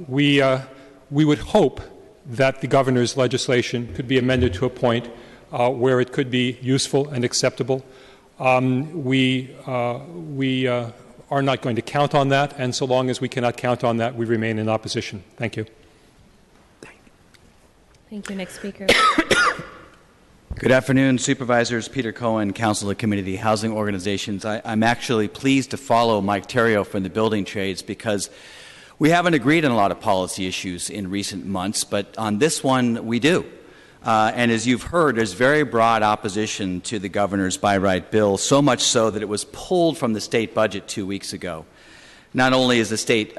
We would hope that the governor's legislation could be amended to a point where it could be useful and acceptable. We are not going to count on that, and so long as we cannot count on that, we remain in opposition. Thank you. Thank you. Next speaker. Good afternoon, Supervisors. Peter Cohen, Council of Community Housing Organizations. I'm actually pleased to follow Mike Terrio from the building trades because we haven't agreed on a lot of policy issues in recent months, but on this one we do. And as you've heard, there's very broad opposition to the governor's buy right bill, so much so that it was pulled from the state budget 2 weeks ago. Not only is the state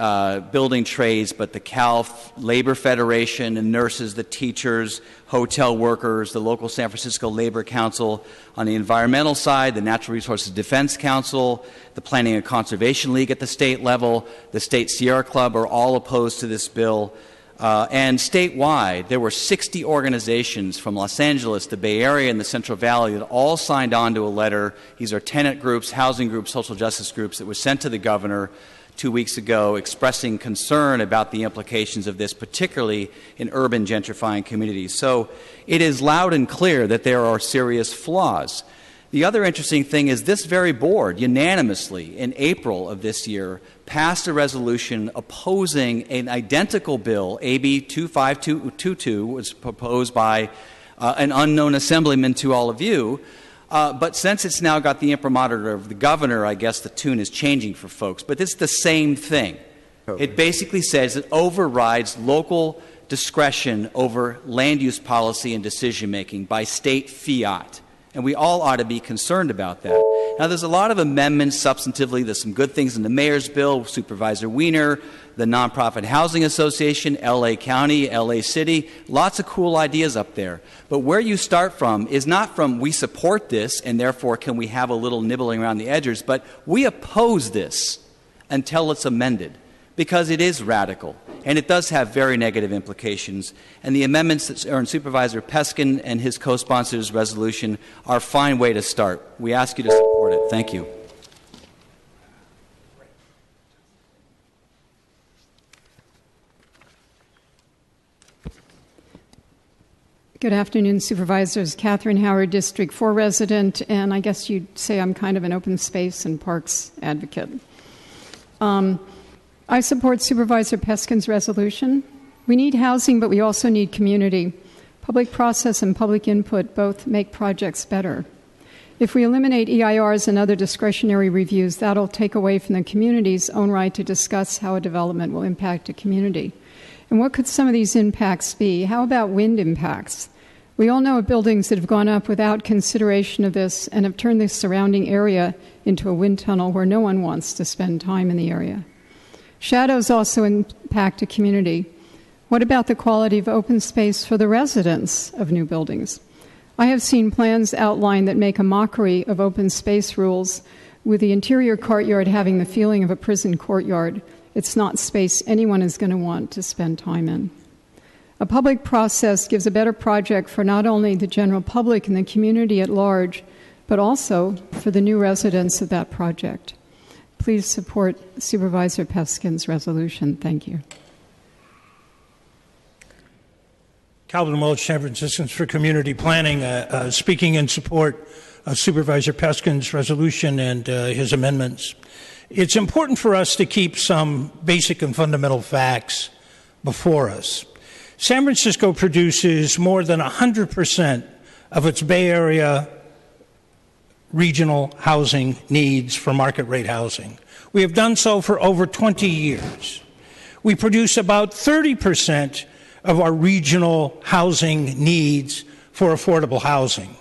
building trades, but the Cal Labor Federation and nurses, the teachers, hotel workers, the local San Francisco Labor Council. On the environmental side, the Natural Resources Defense Council, the Planning and Conservation League at the state level, the State Sierra Club are all opposed to this bill. And statewide, there were 60 organizations from Los Angeles, the Bay Area, and the Central Valley that all signed on to a letter. These are tenant groups, housing groups, social justice groups that was sent to the governor 2 weeks ago expressing concern about the implications of this, particularly in urban gentrifying communities. So it is loud and clear that there are serious flaws. The other interesting thing is this very board unanimously in April of this year passed a resolution opposing an identical bill, AB 2522, was proposed by an unknown assemblyman to all of you. But since it's now got the imprimatur of the governor, I guess the tune is changing for folks. But it's the same thing. It basically says it overrides local discretion over land use policy and decision making by state fiat. And we all ought to be concerned about that. Now, there's a lot of amendments substantively. There's some good things in the mayor's bill, Supervisor Wiener, the Nonprofit Housing Association, L.A. County, L.A. City, lots of cool ideas up there. But where you start from is not from we support this and therefore can we have a little nibbling around the edges, but we oppose this until it's amended because it is radical and it does have very negative implications. And the amendments that are in Supervisor Peskin and his co-sponsors' resolution are a fine way to start. We ask you to support it. Thank you. Good afternoon, Supervisors. Catherine Howard, District 4 resident, and I guess you'd say I'm kind of an open space and parks advocate. I support Supervisor Peskin's resolution. We need housing, but we also need community. Public process and public input both make projects better. If we eliminate EIRs and other discretionary reviews, that'll take away from the community's own right to discuss how a development will impact a community. And what could some of these impacts be? How about wind impacts? We all know of buildings that have gone up without consideration of this and have turned the surrounding area into a wind tunnel where no one wants to spend time in the area. Shadows also impact a community. What about the quality of open space for the residents of new buildings? I have seen plans outlined that make a mockery of open space rules, with the interior courtyard having the feeling of a prison courtyard. It's not space anyone is going to want to spend time in. A public process gives a better project for not only the general public and the community at large, but also for the new residents of that project. Please support Supervisor Peskin's resolution. Thank you. Calvin Welch, San Franciscans for Community Planning, speaking in support of Supervisor Peskin's resolution and his amendments. It's important for us to keep some basic and fundamental facts before us. San Francisco produces more than 100% of its Bay Area regional housing needs for market rate housing. We have done so for over 20 years. We produce about 30% of our regional housing needs for affordable housing.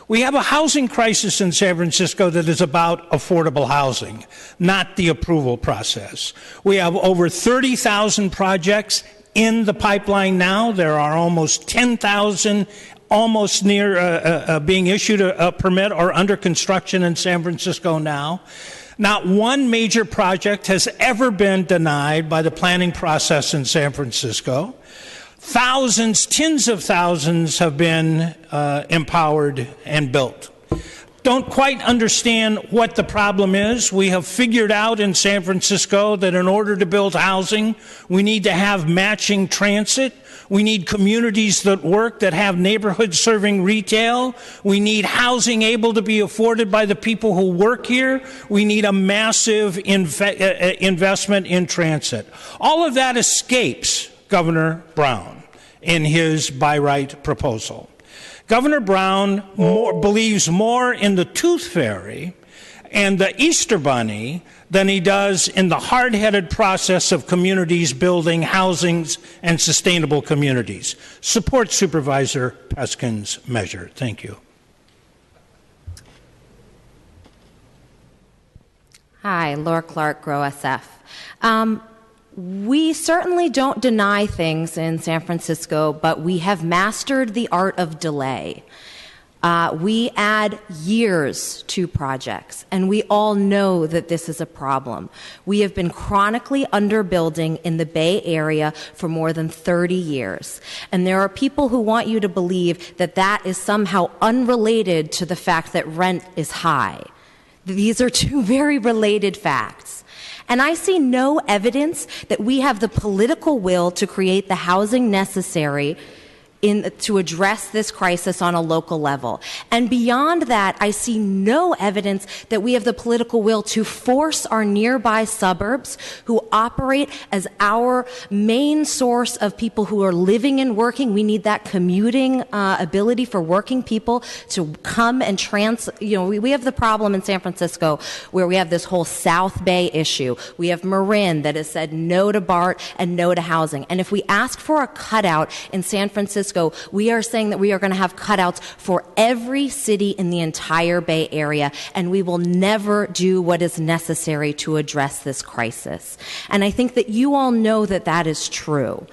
We have a housing crisis in San Francisco that is about affordable housing, not the approval process. We have over 30,000 projects in the pipeline now. There are almost 10,000 almost near being issued a permit or under construction in San Francisco now. Not one major project has ever been denied by the planning process in San Francisco. Thousands, tens of thousands have been empowered and built. Don't quite understand what the problem is. We have figured out in San Francisco that in order to build housing, we need to have matching transit. We need communities that work, that have neighborhoods serving retail. We need housing able to be afforded by the people who work here. We need a massive investment in transit. All of that escapes Governor Brown in his by right proposal. Governor Brown believes more in the tooth fairy and the Easter Bunny than he does in the hard-headed process of communities building housings and sustainable communities. Support Supervisor Peskin's measure. Thank you. Hi, Laura Clark, Grow SF. We certainly don't deny things in San Francisco, but we have mastered the art of delay. We add years to projects, and we all know that this is a problem. We have been chronically underbuilding in the Bay Area for more than 30 years, and there are people who want you to believe that that is somehow unrelated to the fact that rent is high. These are two very related facts. And I see no evidence that we have the political will to create the housing necessary to address this crisis on a local level. And beyond that, I see no evidence that we have the political will to force our nearby suburbs, who operate as our main source of people who are living and working. We need that commuting ability for working people to come and we have the problem in San Francisco where we have this whole South Bay issue. We have Marin that has said no to BART and no to housing. And if we ask for a cutout in San Francisco, we are saying that we are going to have cutouts for every city in the entire Bay Area, and we will never do what is necessary to address this crisis. And I think that you all know that that is true.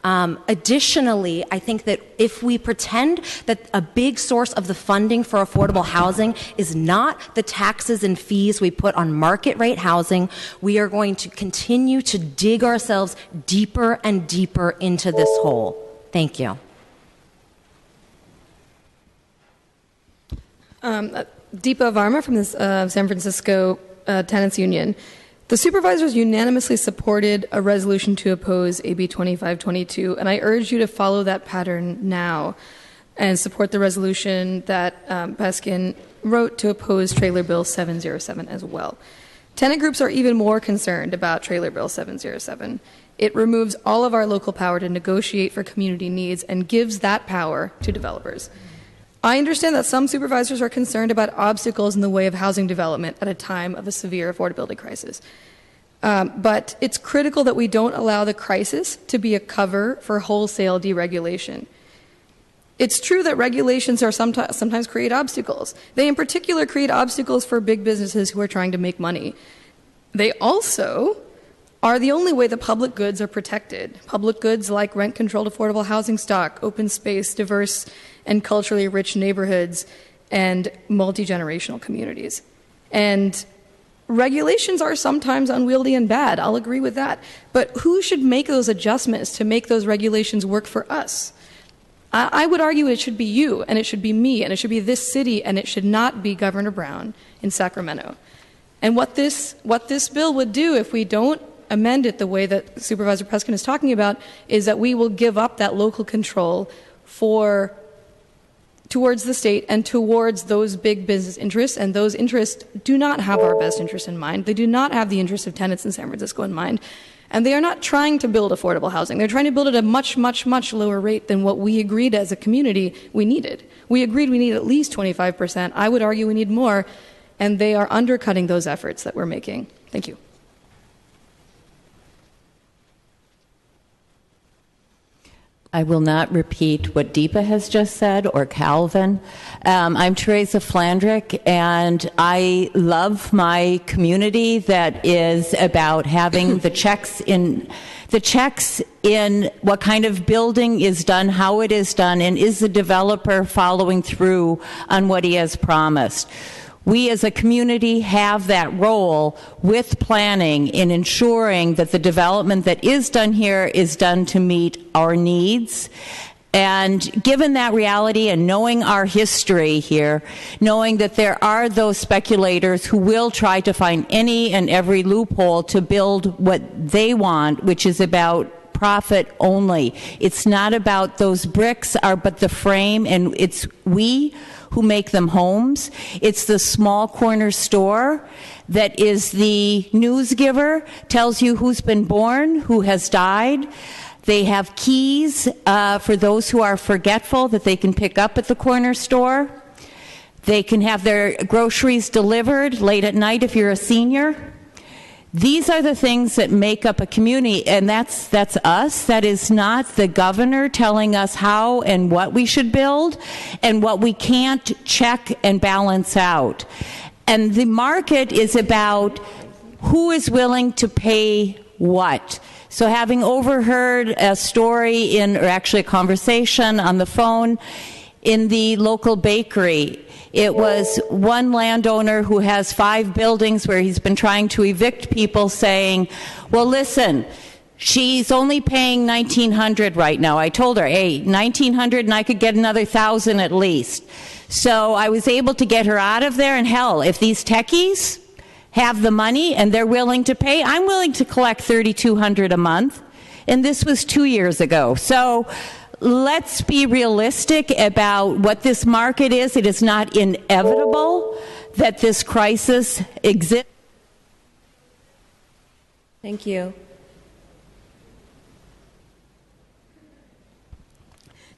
Additionally, I think that if we pretend that a big source of the funding for affordable housing is not the taxes and fees we put on market rate housing, we are going to continue to dig ourselves deeper and deeper into this hole. Thank you. Deepa Varma from the San Francisco Tenants Union. The supervisors unanimously supported a resolution to oppose AB 2522, and I urge you to follow that pattern now and support the resolution that Peskin wrote to oppose Trailer Bill 707 as well. Tenant groups are even more concerned about Trailer Bill 707. It removes all of our local power to negotiate for community needs and gives that power to developers. I understand that some supervisors are concerned about obstacles in the way of housing development at a time of a severe affordability crisis. But it's critical that we don't allow the crisis to be a cover for wholesale deregulation. It's true that regulations are sometimes create obstacles. They in particular create obstacles for big businesses who are trying to make money. They also are the only way that public goods are protected. Public goods like rent-controlled affordable housing stock, open space, diverse and culturally rich neighborhoods, and multi-generational communities. And regulations are sometimes unwieldy and bad, I'll agree with that. But who should make those adjustments to make those regulations work for us? I would argue it should be you, and it should be me, and it should be this city, and it should not be Governor Brown in Sacramento. And what this bill would do if we don't amend it the way that Supervisor Peskin is talking about is that we will give up that local control towards the state and towards those big business interests, and those interests do not have our best interest in mind. They do not have the interests of tenants in San Francisco in mind, and they are not trying to build affordable housing. They're trying to build it at a much, much, much lower rate than what we agreed as a community we needed. We agreed we need at least 25%. I would argue we need more, and they are undercutting those efforts that we're making. Thank you. I will not repeat what Deepa has just said or Calvin. I'm Teresa Flandrick, and I love my community that is about having the checks in what kind of building is done, how it is done, and is the developer following through on what he has promised. We as a community have that role with planning in ensuring that the development that is done here is done to meet our needs. And given that reality and knowing our history here, knowing that there are those speculators who will try to find any and every loophole to build what they want, which is about profit only. It's not about those bricks, but the frame, and it's we who make them homes. It's the small corner store that is the news giver, tells you who's been born, who has died. They have keys for those who are forgetful that they can pick up at the corner store. They can have their groceries delivered late at night if you're a senior. These are the things that make up a community, and that's us. That is not the governor telling us how and what we should build and what we can't check and balance out. And the market is about who is willing to pay what. So having overheard a story or actually a conversation on the phone in the local bakery. It was one landowner who has 5 buildings where he's been trying to evict people saying, well, listen, she's only paying $1,900 right now. I told her, hey, $1,900 and I could get another $1,000 at least. So I was able to get her out of there, and hell, if these techies have the money and they're willing to pay, I'm willing to collect $3,200 a month. And this was 2 years ago. So let's be realistic about what this market is. It is not inevitable that this crisis exists. Thank you.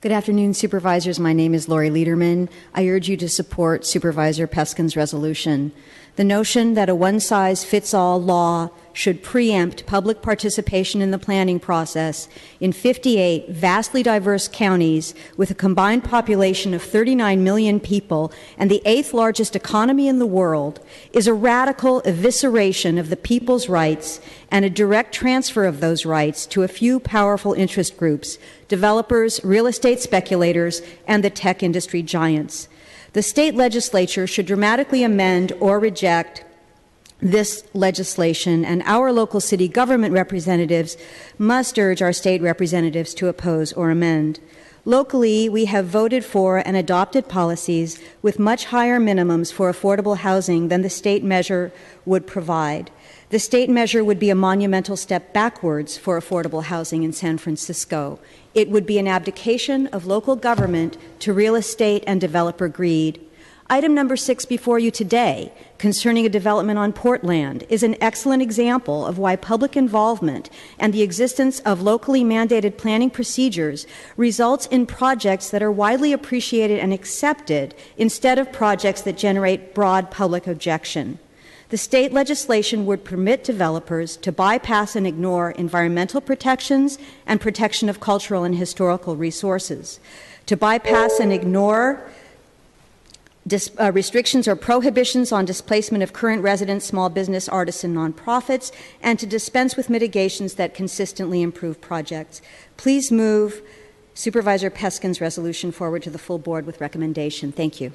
Good afternoon, Supervisors. My name is Lori Lederman. I urge you to support Supervisor Peskin's resolution. The notion that a one-size-fits-all law should preempt public participation in the planning process in 58 vastly diverse counties with a combined population of 39 million people and the 8th largest economy in the world is a radical evisceration of the people's rights and a direct transfer of those rights to a few powerful interest groups, developers, real estate speculators, and the tech industry giants. The state legislature should dramatically amend or reject this legislation, and our local city government representatives must urge our state representatives to oppose or amend. Locally, we have voted for and adopted policies with much higher minimums for affordable housing than the state measure would provide. The state measure would be a monumental step backwards for affordable housing in San Francisco. It would be an abdication of local government to real estate and developer greed. Item number 6 before you today, concerning a development on Portland, is an excellent example of why public involvement and the existence of locally mandated planning procedures results in projects that are widely appreciated and accepted instead of projects that generate broad public objection. The state legislation would permit developers to bypass and ignore environmental protections and protection of cultural and historical resources, to bypass and ignore restrictions or prohibitions on displacement of current residents, small business, artists, and nonprofits, and to dispense with mitigations that consistently improve projects. Please move Supervisor Peskin's resolution forward to the full board with recommendation. Thank you.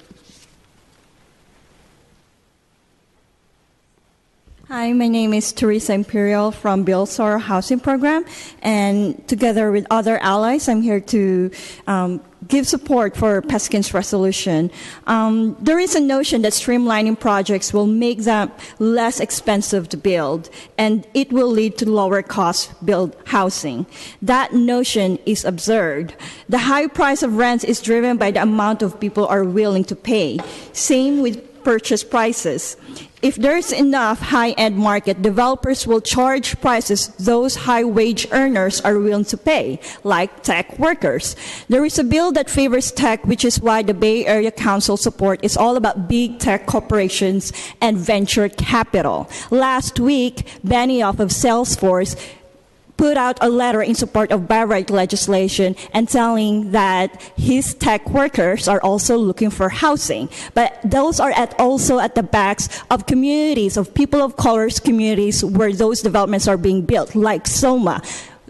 Hi, my name is Teresa Imperial from Bill Soro Housing Program, and together with other allies, I'm here to give support for Peskin's resolution. There is a notion that streamlining projects will make them less expensive to build, and it will lead to lower cost build housing. That notion is absurd. The high price of rents is driven by the amount of people are willing to pay. Same with purchase prices. If there's enough high-end market, developers will charge prices those high-wage earners are willing to pay, like tech workers. There is a bill that favors tech, which is why the Bay Area Council support is all about big tech corporations and venture capital. Last week, Benioff of Salesforce put out a letter in support of by-right legislation and telling that his tech workers are also looking for housing. But those are also at the backs of communities, of people of color's communities where those developments are being built, like Soma,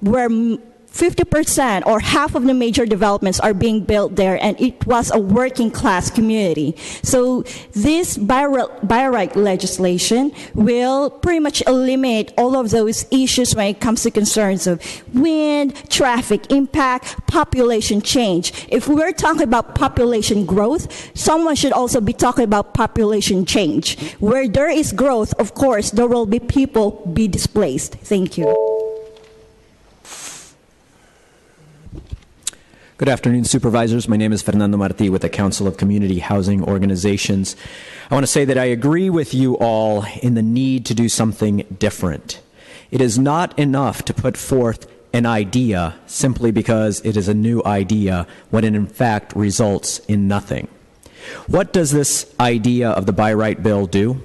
where 50% or half of the major developments are being built there, and it was a working class community. So this by right legislation will pretty much eliminate all of those issues when it comes to concerns of wind, traffic impact, population change. If we're talking about population growth, someone should also be talking about population change. Where there is growth, of course, there will be people be displaced. Thank you. Good afternoon, Supervisors. My name is Fernando Martí with the Council of Community Housing Organizations. I want to say that I agree with you all in the need to do something different. It is not enough to put forth an idea simply because it is a new idea when it in fact results in nothing. What does this idea of the By Right bill do?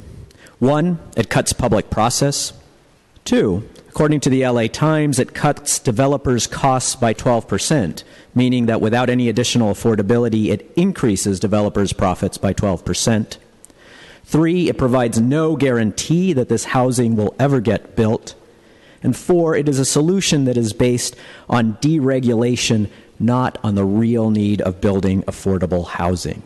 1, it cuts public process. 2, according to the LA Times, it cuts developers' costs by 12%, meaning that without any additional affordability, it increases developers' profits by 12%. 3, it provides no guarantee that this housing will ever get built. And 4, it is a solution that is based on deregulation not on the real need of building affordable housing.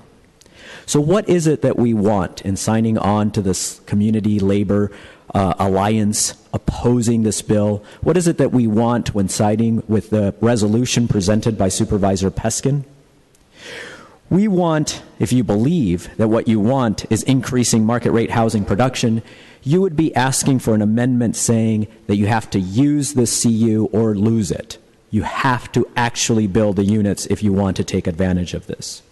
So what is it that we want in signing on to this community labor alliance opposing this bill? What is it that we want when siding with the resolution presented by Supervisor Peskin? We want, if you believe that what you want is increasing market rate housing production, you would be asking for an amendment saying that you have to use this CU or lose it. You have to actually build the units if you want to take advantage of this.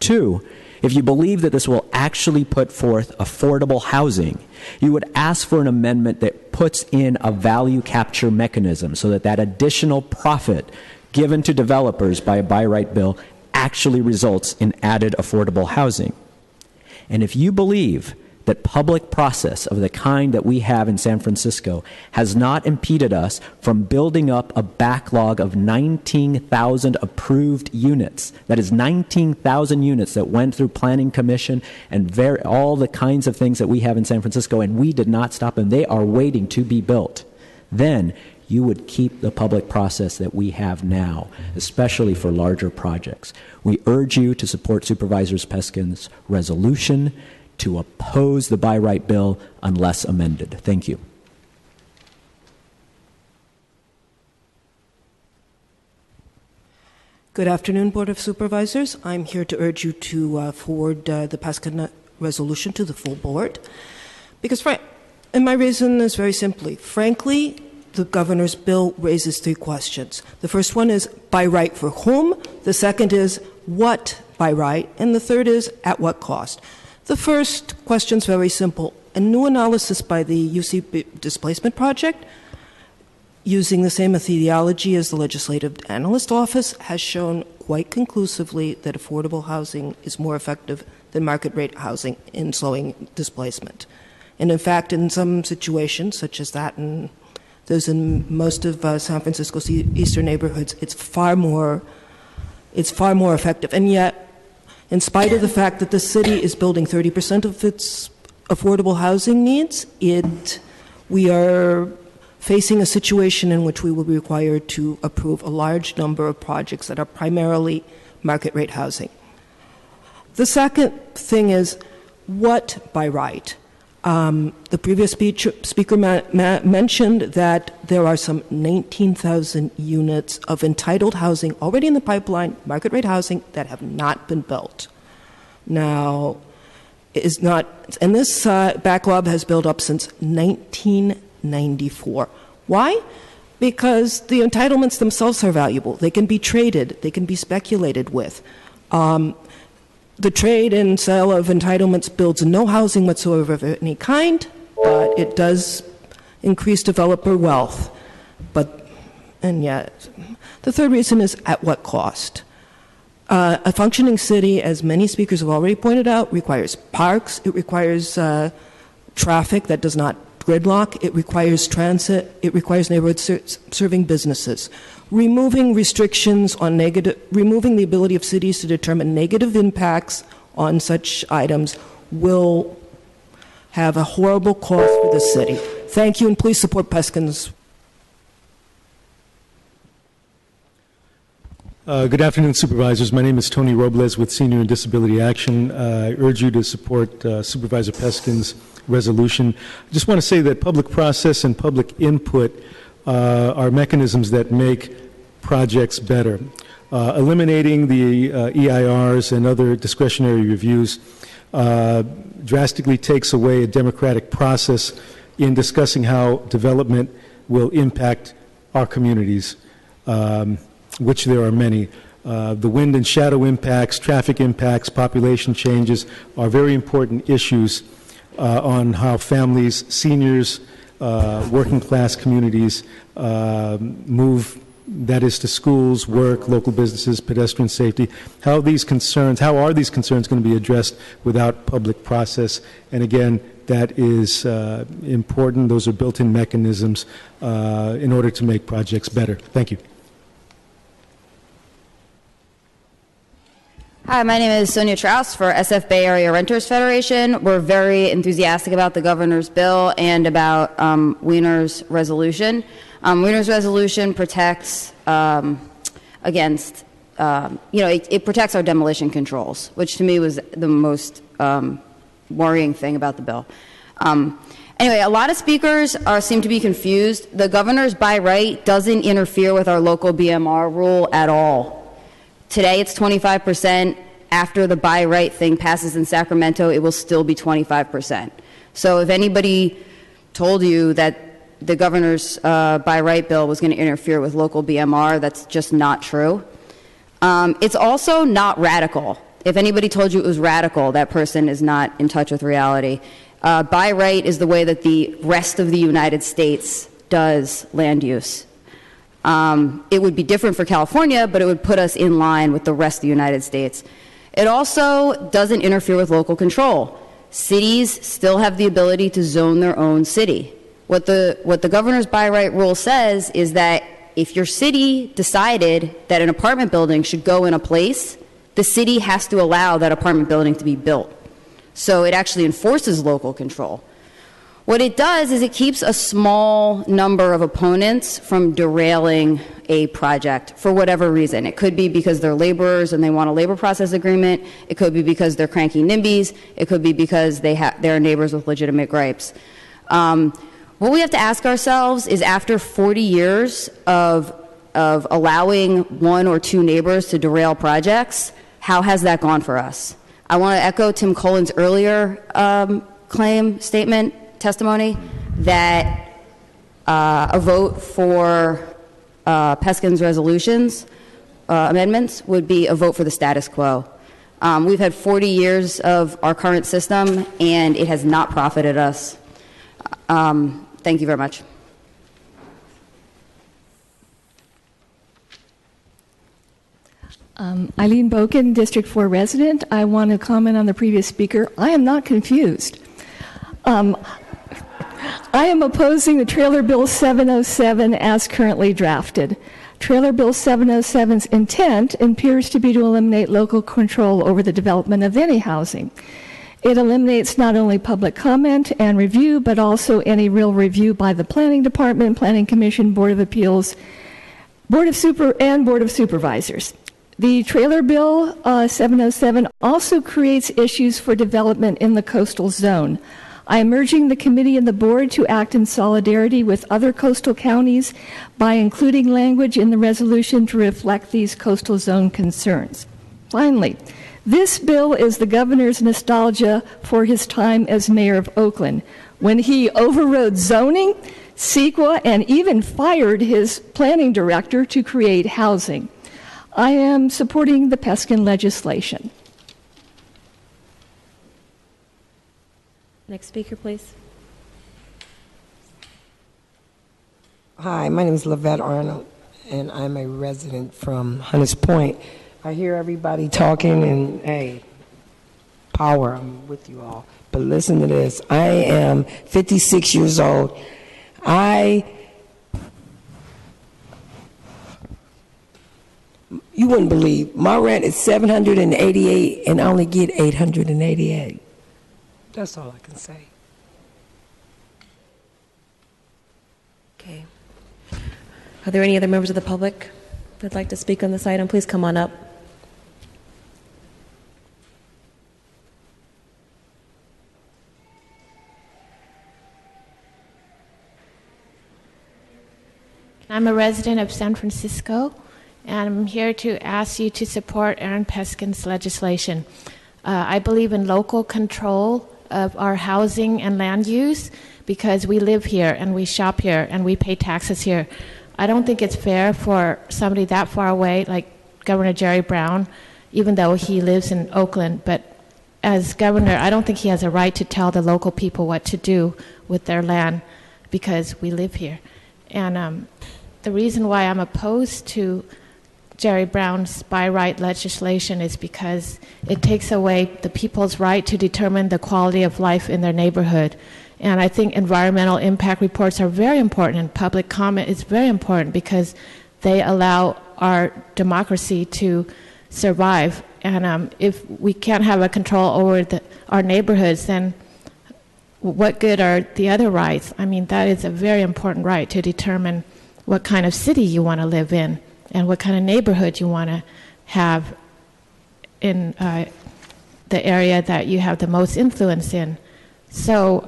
2, if you believe that this will actually put forth affordable housing, you would ask for an amendment that puts in a value capture mechanism so that that additional profit given to developers by a buy right bill actually results in added affordable housing. And if you believe that public process of the kind that we have in San Francisco has not impeded us from building up a backlog of 19,000 approved units. That is 19,000 units that went through Planning Commission and all the kinds of things that we have in San Francisco, and we did not stop them. They are waiting to be built. Then you would keep the public process that we have now, especially for larger projects. We urge you to support Supervisor Peskin's resolution to oppose the buy right bill unless amended. Thank you. Good afternoon, Board of Supervisors. I'm here to urge you to forward the Peskin resolution to the full board. And my reason is very simply, frankly, the governor's bill raises 3 questions. The first one is by right for whom? The second is what by right? And the third is at what cost? The first question is very simple. A new analysis by the UC Displacement Project, using the same methodology as the Legislative Analyst Office, has shown quite conclusively that affordable housing is more effective than market rate housing in slowing displacement. And in fact, in some situations, such as that and those in most of San Francisco's eastern neighborhoods, it's far more effective. And yet, in spite of the fact that the city is building 30% of its affordable housing needs, we are facing a situation in which we will be required to approve a large number of projects that are primarily market rate housing. The second thing is what by right? The previous speaker mentioned that there are some 19,000 units of entitled housing already in the pipeline, market rate housing, that have not been built. Now, this backlog has built up since 1994. Why? Because the entitlements themselves are valuable. They can be traded. They can be speculated with. The trade and sale of entitlements builds no housing whatsoever of any kind, but it does increase developer wealth. And yet, the third reason is at what cost? A functioning city, as many speakers have already pointed out, requires parks, it requires traffic that does not gridlock, it requires transit, it requires neighborhood serving businesses. Removing restrictions on removing the ability of cities to determine negative impacts on such items will have a horrible cost for the city. Thank you, and please support Peskin's. Good afternoon, Supervisors. My name is Tony Robles with Senior and Disability Action. I urge you to support Supervisor Peskin's resolution. I just want to say that public process and public input are mechanisms that make projects better. Eliminating the EIRs and other discretionary reviews drastically takes away a democratic process in discussing how development will impact our communities, which there are many. The wind and shadow impacts, traffic impacts, population changes are very important issues on how families, seniors, working class communities move, that is to schools, work, local businesses, pedestrian safety. How are these concerns going to be addressed without public process? And again, that is important. Those are built-in mechanisms in order to make projects better. Thank you. Hi, my name is Sonia Traus for SF Bay Area Renters Federation. We're very enthusiastic about the governor's bill and about Wiener's resolution. Wiener's resolution protects against it protects our demolition controls, which to me was the most worrying thing about the bill. Anyway, a lot of speakers seem to be confused. The governor's by right doesn't interfere with our local BMR rule at all. Today it's 25%. After the by right thing passes in Sacramento, it will still be 25%. So if anybody told you that the governor's by right bill was going to interfere with local BMR, that's just not true. It's also not radical. If anybody told you it was radical, that person is not in touch with reality. By right is the way that the rest of the United States does land use. It would be different for California, but it would put us in line with the rest of the United States. It also doesn't interfere with local control. Cities still have the ability to zone their own city. What the governor's by right rule says is that if your city decided that an apartment building should go in a place, the city has to allow that apartment building to be built. So it actually enforces local control. What it does is it keeps a small number of opponents from derailing a project for whatever reason. It could be because they're laborers and they want a labor process agreement. It could be because they're cranky NIMBYs. It could be because they're neighbors with legitimate gripes. What we have to ask ourselves is, after 40 years of allowing one or two neighbors to derail projects, how has that gone for us? I want to echo Tim Colin's earlier testimony, that a vote for Peskin's resolutions, amendments, would be a vote for the status quo. We've had 40 years of our current system, and it has not profited us. Thank you very much. Eileen Boken, District 4 resident. I want to comment on the previous speaker. I am not confused. I am opposing the Trailer Bill 707 as currently drafted. Trailer Bill 707's intent appears to be to eliminate local control over the development of any housing. It eliminates not only public comment and review, but also any real review by the Planning Department, Planning Commission, Board of Appeals, Board of Supervisors. The Trailer Bill 707 also creates issues for development in the coastal zone. I am urging the committee and the board to act in solidarity with other coastal counties by including language in the resolution to reflect these coastal zone concerns. Finally, this bill is the governor's nostalgia for his time as mayor of Oakland, when he overrode zoning, CEQA, and even fired his planning director to create housing. I am supporting the Peskin legislation. Next speaker, please. Hi, my name is Lavette Arnold, and I'm a resident from Hunters Point. I hear everybody talking, and hey, power, I'm with you all. But listen to this. I am 56 years old. You wouldn't believe, my rent is $788, and I only get $888. That's all I can say. Okay. Are there any other members of the public that'd like to speak on this item? Please come on up. I'm a resident of San Francisco, and I'm here to ask you to support Aaron Peskin's legislation. I believe in local control of our housing and land use because we live here and we shop here and we pay taxes here. I don't think it's fair for somebody that far away, like Governor Jerry Brown, even though he lives in Oakland, but as governor, I don't think he has a right to tell the local people what to do with their land because we live here. And the reason why I'm opposed to Jerry Brown's by right legislation is because it takes away the people's right to determine the quality of life in their neighborhood. And I think environmental impact reports are very important, and public comment is very important because they allow our democracy to survive. And if we can't have a control over our neighborhoods, then what good are the other rights? I mean, that is a very important right to determine what kind of city you want to live in and what kind of neighborhood you want to have in the area that you have the most influence in. So,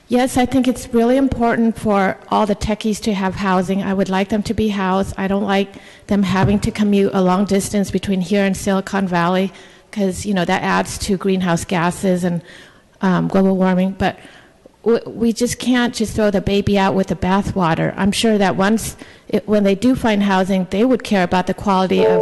yes, I think it's really important for all the techies to have housing. I would like them to be housed. I don't like them having to commute a long distance between here and Silicon Valley, because, you know, that adds to greenhouse gases and global warming. But we just can't just throw the baby out with the bathwater. I'm sure that when they do find housing, they would care about the quality of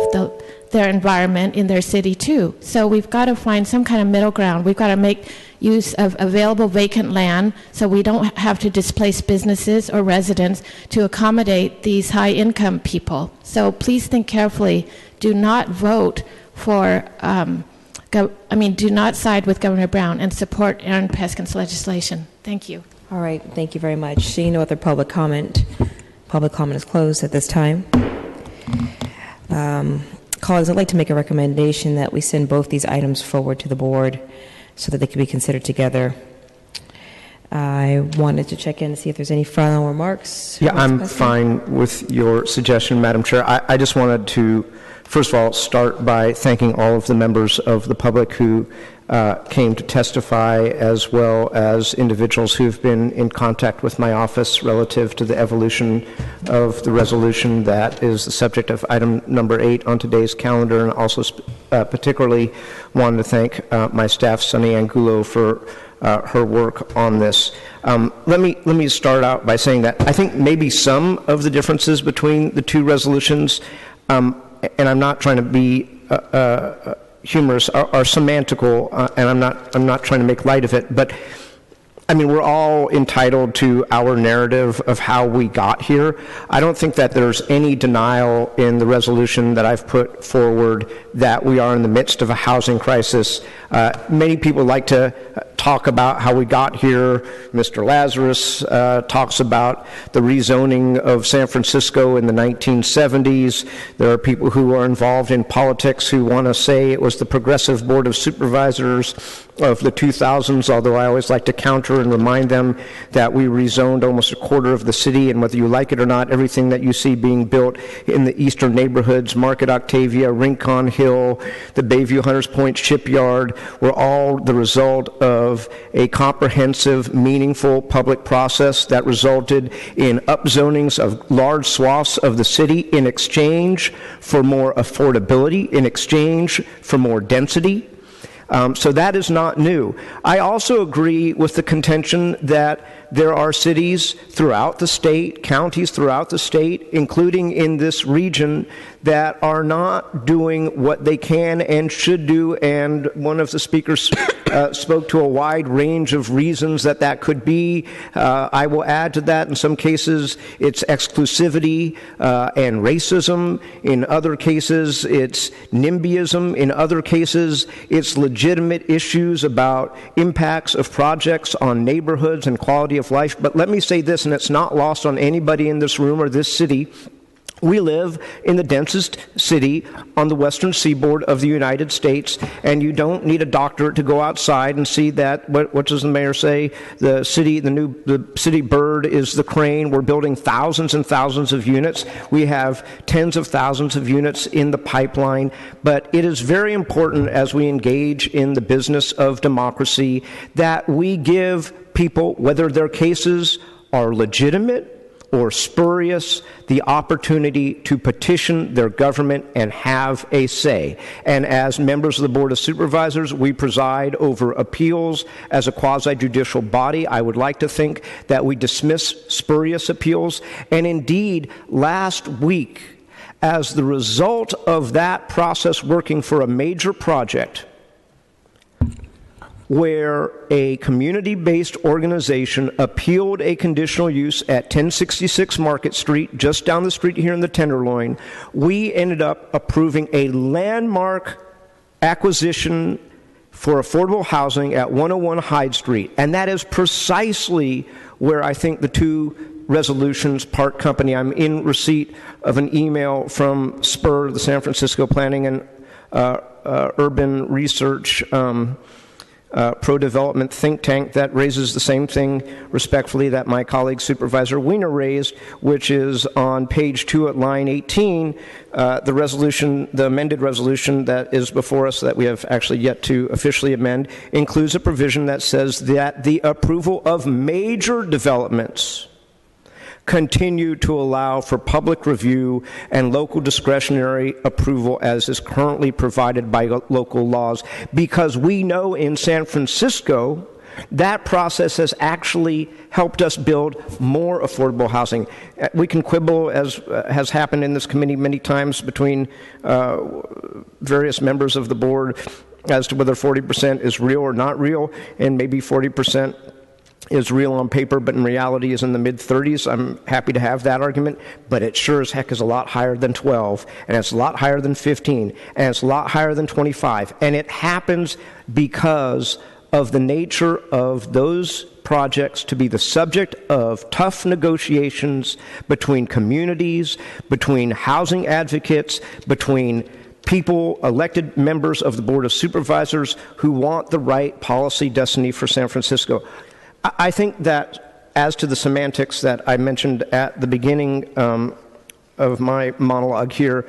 their environment in their city too. So we've got to find some kind of middle ground. We've got to make use of available vacant land so we don't have to displace businesses or residents to accommodate these high-income people. So please think carefully. Do not vote for, do not side with Governor Brown, and support Aaron Peskin's legislation. Thank you. All right, thank you very much. Seeing no other public comment is closed at this time. Colleagues, I'd like to make a recommendation that we send both these items forward to the board so that they can be considered together. I wanted to check in to see if there's any final remarks. Yeah, I'm fine with your suggestion, Madam Chair. I just wanted to, first of all, start by thanking all of the members of the public who came to testify, as well as individuals who've been in contact with my office relative to the evolution of the resolution that is the subject of item number 8 on today's calendar, and also particularly wanted to thank my staff, Sunny Angulo, for her work on this. Let me start out by saying that I think maybe some of the differences between the two resolutions, and I'm not trying to be humorous, are semantical, and I'm not trying to make light of it, but I mean, we're all entitled to our narrative of how we got here. I don't think that there's any denial in the resolution that I've put forward that we are in the midst of a housing crisis. Many people like to talk about how we got here. Mr. Lazarus talks about the rezoning of San Francisco in the 1970s. There are people who are involved in politics who want to say it was the Progressive Board of Supervisors of the 2000s, although I always like to counter and remind them that we rezoned almost a quarter of the city, and whether you like it or not, everything that you see being built in the eastern neighborhoods, Market Octavia, Rincon Hill, the Bayview Hunters Point Shipyard, were all the result of a comprehensive, meaningful public process that resulted in upzonings of large swaths of the city in exchange for more affordability, in exchange for more density. So that is not new. I also agree with the contention that there are cities throughout the state, counties throughout the state, including in this region, that are not doing what they can and should do, and one of the speakers spoke to a wide range of reasons that could be. I will add to that, in some cases, it's exclusivity and racism. In other cases, it's NIMBYism. In other cases, it's legitimate issues about impacts of projects on neighborhoods and quality of life. But let me say this, and it's not lost on anybody in this room or this city. We live in the densest city on the western seaboard of the United States, and you don't need a doctorate to go outside and see that, what does the mayor say? The city bird is the crane. We're building thousands and thousands of units. We have tens of thousands of units in the pipeline, but it is very important as we engage in the business of democracy that we give people, whether their cases are legitimate or spurious, the opportunity to petition their government and have a say. And as members of the Board of Supervisors, we preside over appeals as a quasi-judicial body. I would like to think that we dismiss spurious appeals. And indeed, last week, as the result of that process working for a major project, where a community-based organization appealed a conditional use at 1066 Market Street, just down the street here in the Tenderloin, we ended up approving a landmark acquisition for affordable housing at 101 Hyde Street. And that is precisely where I think the two resolutions part company, I'm in receipt of an email from SPUR, the San Francisco Planning and Urban Research pro-development think tank that raises the same thing, respectfully, that my colleague Supervisor Wiener raised, which is on page 2 at line 18, the amended resolution that is before us that we have actually yet to officially amend, includes a provision that says that the approval of major developments continue to allow for public review and local discretionary approval as is currently provided by local laws, because we know in San Francisco that process has actually helped us build more affordable housing. We can quibble, as has happened in this committee many times between various members of the board, as to whether 40% is real or not real, and maybe 40% is real on paper, but in reality is in the mid-30s. I'm happy to have that argument, but it sure as heck is a lot higher than 12, and it's a lot higher than 15, and it's a lot higher than 25, and it happens because of the nature of those projects to be the subject of tough negotiations between communities, between housing advocates, between people, elected members of the Board of Supervisors who want the right policy destiny for San Francisco. I think that as to the semantics that I mentioned at the beginning of my monologue here,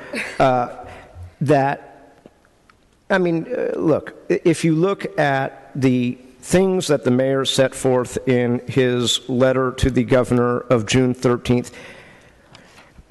look, if you look at the things that the mayor set forth in his letter to the governor of June 13th,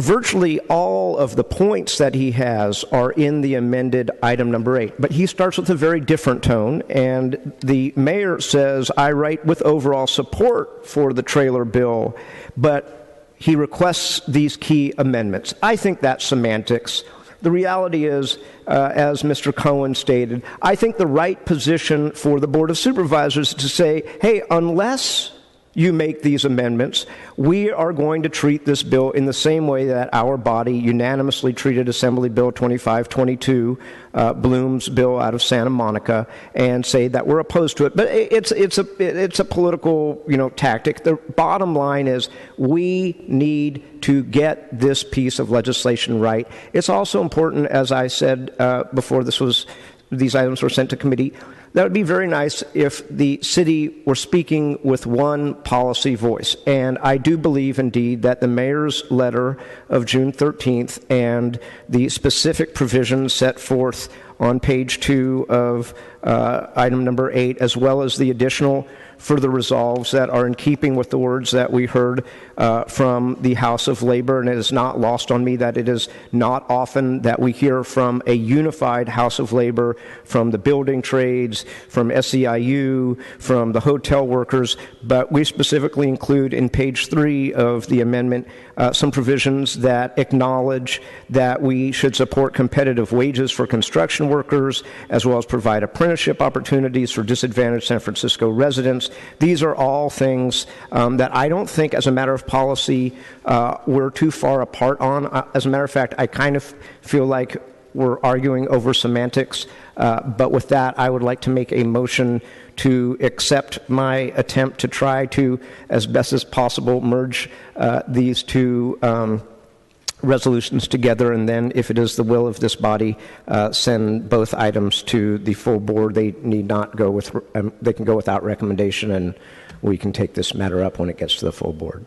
virtually all of the points that he has are in the amended item number 8. But he starts with a very different tone, and the mayor says, I write with overall support for the trailer bill, but he requests these key amendments. I think that's semantics. The reality is, as Mr. Cohen stated, I think the right position for the Board of Supervisors is to say, hey, unless you make these amendments, we are going to treat this bill in the same way that our body unanimously treated Assembly Bill 2522, Bloom's bill out of Santa Monica, and say that we're opposed to it. But it's a political, tactic. The bottom line is we need to get this piece of legislation right. It's also important, as I said before these items were sent to committee, that would be very nice if the city were speaking with one policy voice. And I do believe, indeed, that the mayor's letter of June 13th and the specific provisions set forth on page 2 of item number 8, as well as the additional further resolves that are in keeping with the words that we heard from the House of Labor, and it is not lost on me that it is not often that we hear from a unified House of Labor, from the building trades, from SEIU, from the hotel workers, but we specifically include in page 3 of the amendment some provisions that acknowledge that we should support competitive wages for construction workers, as well as provide apprenticeship opportunities for disadvantaged San Francisco residents. These are all things that I don't think, as a matter of policy, we're too far apart on. As a matter of fact, I kind of feel like we're arguing over semantics. But with that, I would like to make a motion to accept my attempt to try to, as best as possible, merge these two resolutions together, and then, if it is the will of this body, send both items to the full board. They need not go with, they can go without recommendation, and we can take this matter up when it gets to the full board.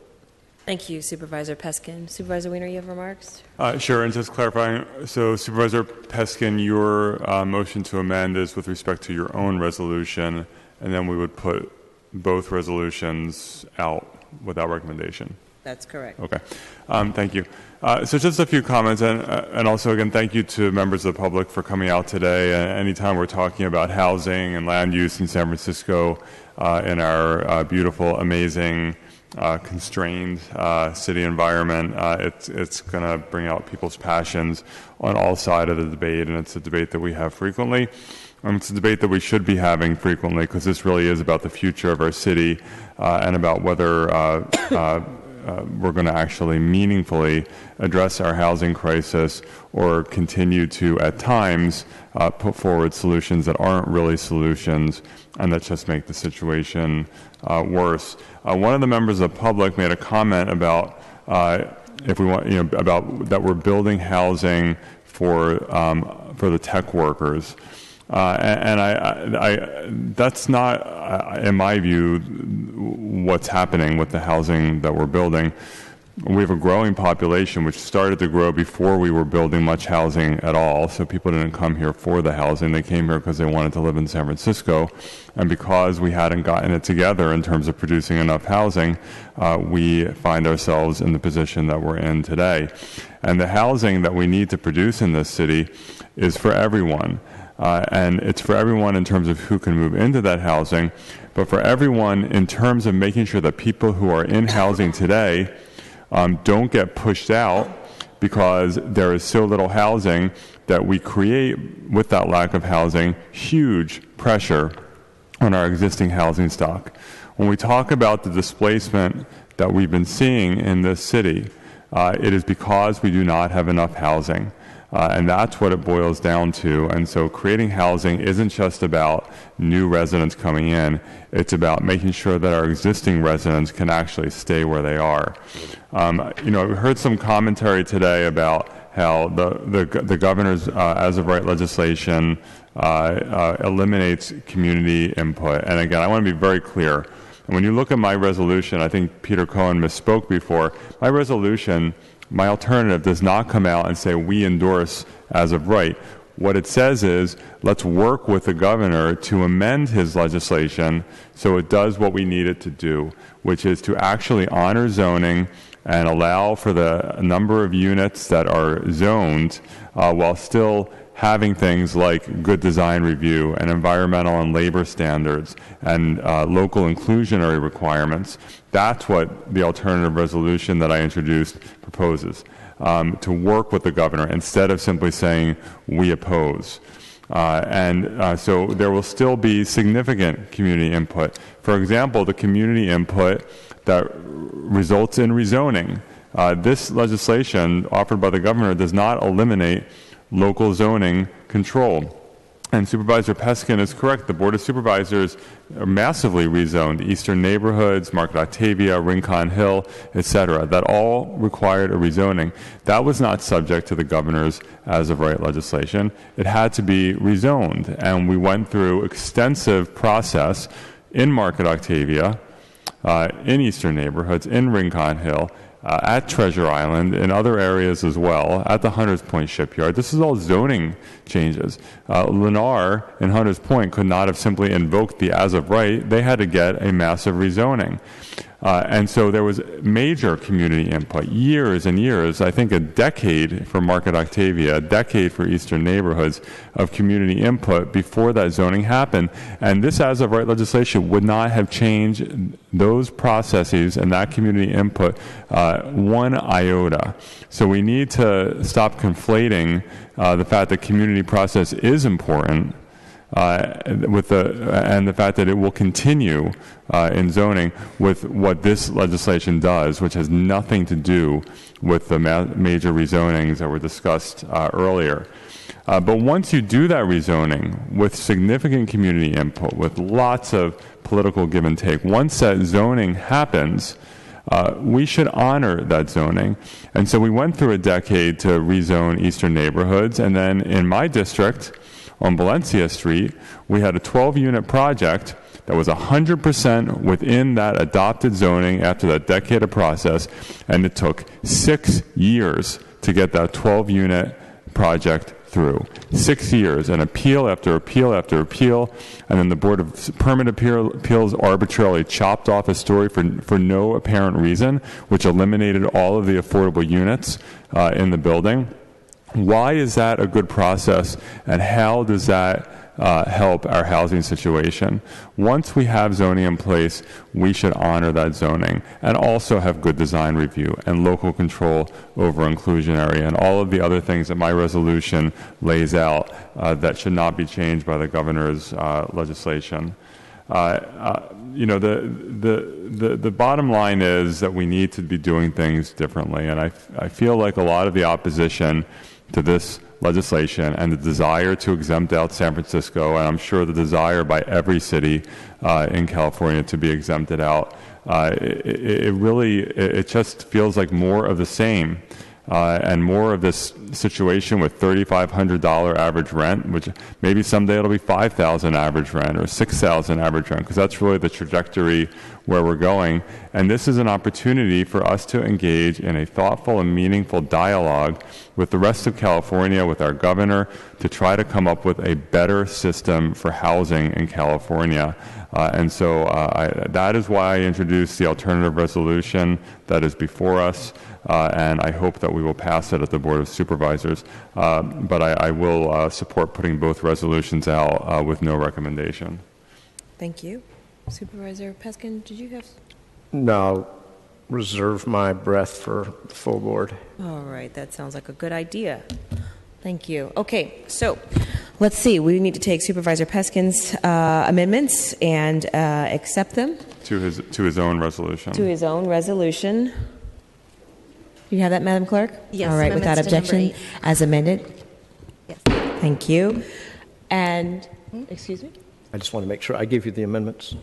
Thank you, Supervisor Peskin. Supervisor Wiener, you have remarks? Sure, and just clarifying, so Supervisor Peskin, your motion to amend is with respect to your own resolution, and then we would put both resolutions out without recommendation. That's correct. Okay. Thank you. So just a few comments, and also, again, thank you to members of the public for coming out today. Anytime we're talking about housing and land use in San Francisco in our beautiful, amazing, constrained city environment, it's going to bring out people's passions on all sides of the debate, and it's a debate that we have frequently. It's a debate that we should be having frequently, because this really is about the future of our city and about whether we're going to actually meaningfully address our housing crisis or continue to, at times, put forward solutions that aren't really solutions and that just make the situation worse. One of the members of the public made a comment about if we want, about that we're building housing for the tech workers. That's not, in my view, what's happening with the housing that we're building. We have a growing population which started to grow before we were building much housing at all. So people didn't come here for the housing. They came here because they wanted to live in San Francisco. And because we hadn't gotten it together in terms of producing enough housing, we find ourselves in the position that we're in today. And the housing that we need to produce in this city is for everyone. And it's for everyone in terms of who can move into that housing, but for everyone in terms of making sure that people who are in housing today don't get pushed out because there is so little housing that we create, with that lack of housing, huge pressure on our existing housing stock. When we talk about the displacement that we've been seeing in this city, it is because we do not have enough housing. And that's what it boils down to. And so creating housing isn't just about new residents coming in. It's about making sure that our existing residents can actually stay where they are. We heard some commentary today about how the governor's as-of-right legislation eliminates community input. And again, I want to be very clear. When you look at my resolution, I think Peter Cohen misspoke before. My resolution, my alternative, does not come out and say we endorse as of right. What it says is let's work with the governor to amend his legislation so it does what we need it to do, which is to actually honor zoning and allow for the number of units that are zoned while still having things like good design review and environmental and labor standards and local inclusionary requirements. That's what the alternative resolution that I introduced proposes, to work with the governor instead of simply saying we oppose. So there will still be significant community input. For example, the community input that results in rezoning. This legislation offered by the governor does not eliminate local zoning control. And Supervisor Peskin is correct. The Board of Supervisors massively rezoned eastern neighborhoods, Market Octavia, Rincon Hill, etc. That all required a rezoning. That was not subject to the governor's as-of-right legislation. It had to be rezoned. And we went through extensive process in Market Octavia, in eastern neighborhoods, in Rincon Hill, at Treasure Island, in other areas as well, at the Hunters Point Shipyard. This is all zoning changes. Lennar in Hunters Point could not have simply invoked the as-of-right. They had to get a massive rezoning. And so there was major community input, years and years, I think a decade for Market Octavia, a decade for eastern neighborhoods of community input before that zoning happened. And this as-of-right legislation would not have changed those processes and that community input one iota. So we need to stop conflating the fact that community process is important and the fact that it will continue in zoning with what this legislation does, which has nothing to do with the major rezonings that were discussed earlier. But once you do that rezoning with significant community input, with lots of political give and take, once that zoning happens, we should honor that zoning. And so we went through a decade to rezone eastern neighborhoods, and then in my district, on Valencia Street, we had a 12-unit project that was 100% within that adopted zoning after that decade of process, and it took 6 years to get that 12-unit project through. 6 years, and appeal after appeal after appeal, and then the Board of Permit Appeals arbitrarily chopped off a story for no apparent reason, which eliminated all of the affordable units in the building. Why is that a good process, and how does that help our housing situation? Once we have zoning in place, we should honor that zoning and also have good design review and local control over inclusionary and all of the other things that my resolution lays out that should not be changed by the governor's legislation. The bottom line is that we need to be doing things differently, and I feel like a lot of the opposition to this legislation and the desire to exempt out San Francisco, and I'm sure the desire by every city in California to be exempted out, it just feels like more of the same. and more of this situation with $3,500 average rent, which maybe someday it'll be $5,000 average rent or $6,000 average rent, because that's really the trajectory where we're going. And this is an opportunity for us to engage in a thoughtful and meaningful dialogue with the rest of California, with our governor, to try to come up with a better system for housing in California. And so that is why I introduced the alternative resolution that is before us, and I hope that we will pass it at the Board of Supervisors. But I will support putting both resolutions out with no recommendation. Thank you. Supervisor Peskin, did you have? No, I'll reserve my breath for the full board. All right, that sounds like a good idea. Thank you. Okay, so let's see. We need to take Supervisor Peskin's amendments and accept them. To his own resolution. To his own resolution. Do you have that, Madam Clerk? Yes. All right, without amendments to objection, number 8. as amended. Yes. Thank you. And, excuse me? I just want to make sure I gave you the amendments.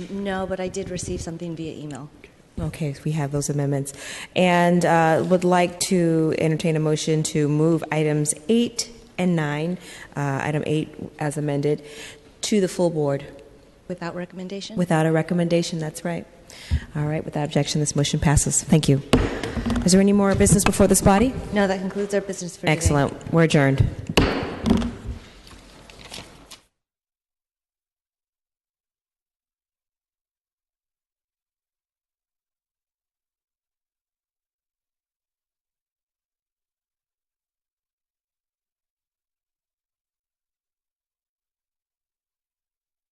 No, but I did receive something via email. Okay, we have those amendments. And would like to entertain a motion to move items 8 and 9, item 8 as amended, to the full board. Without recommendation? Without a recommendation, that's right. All right, without objection, this motion passes. Thank you. Is there any more business before this body? No, that concludes our business for today. Excellent. We're adjourned.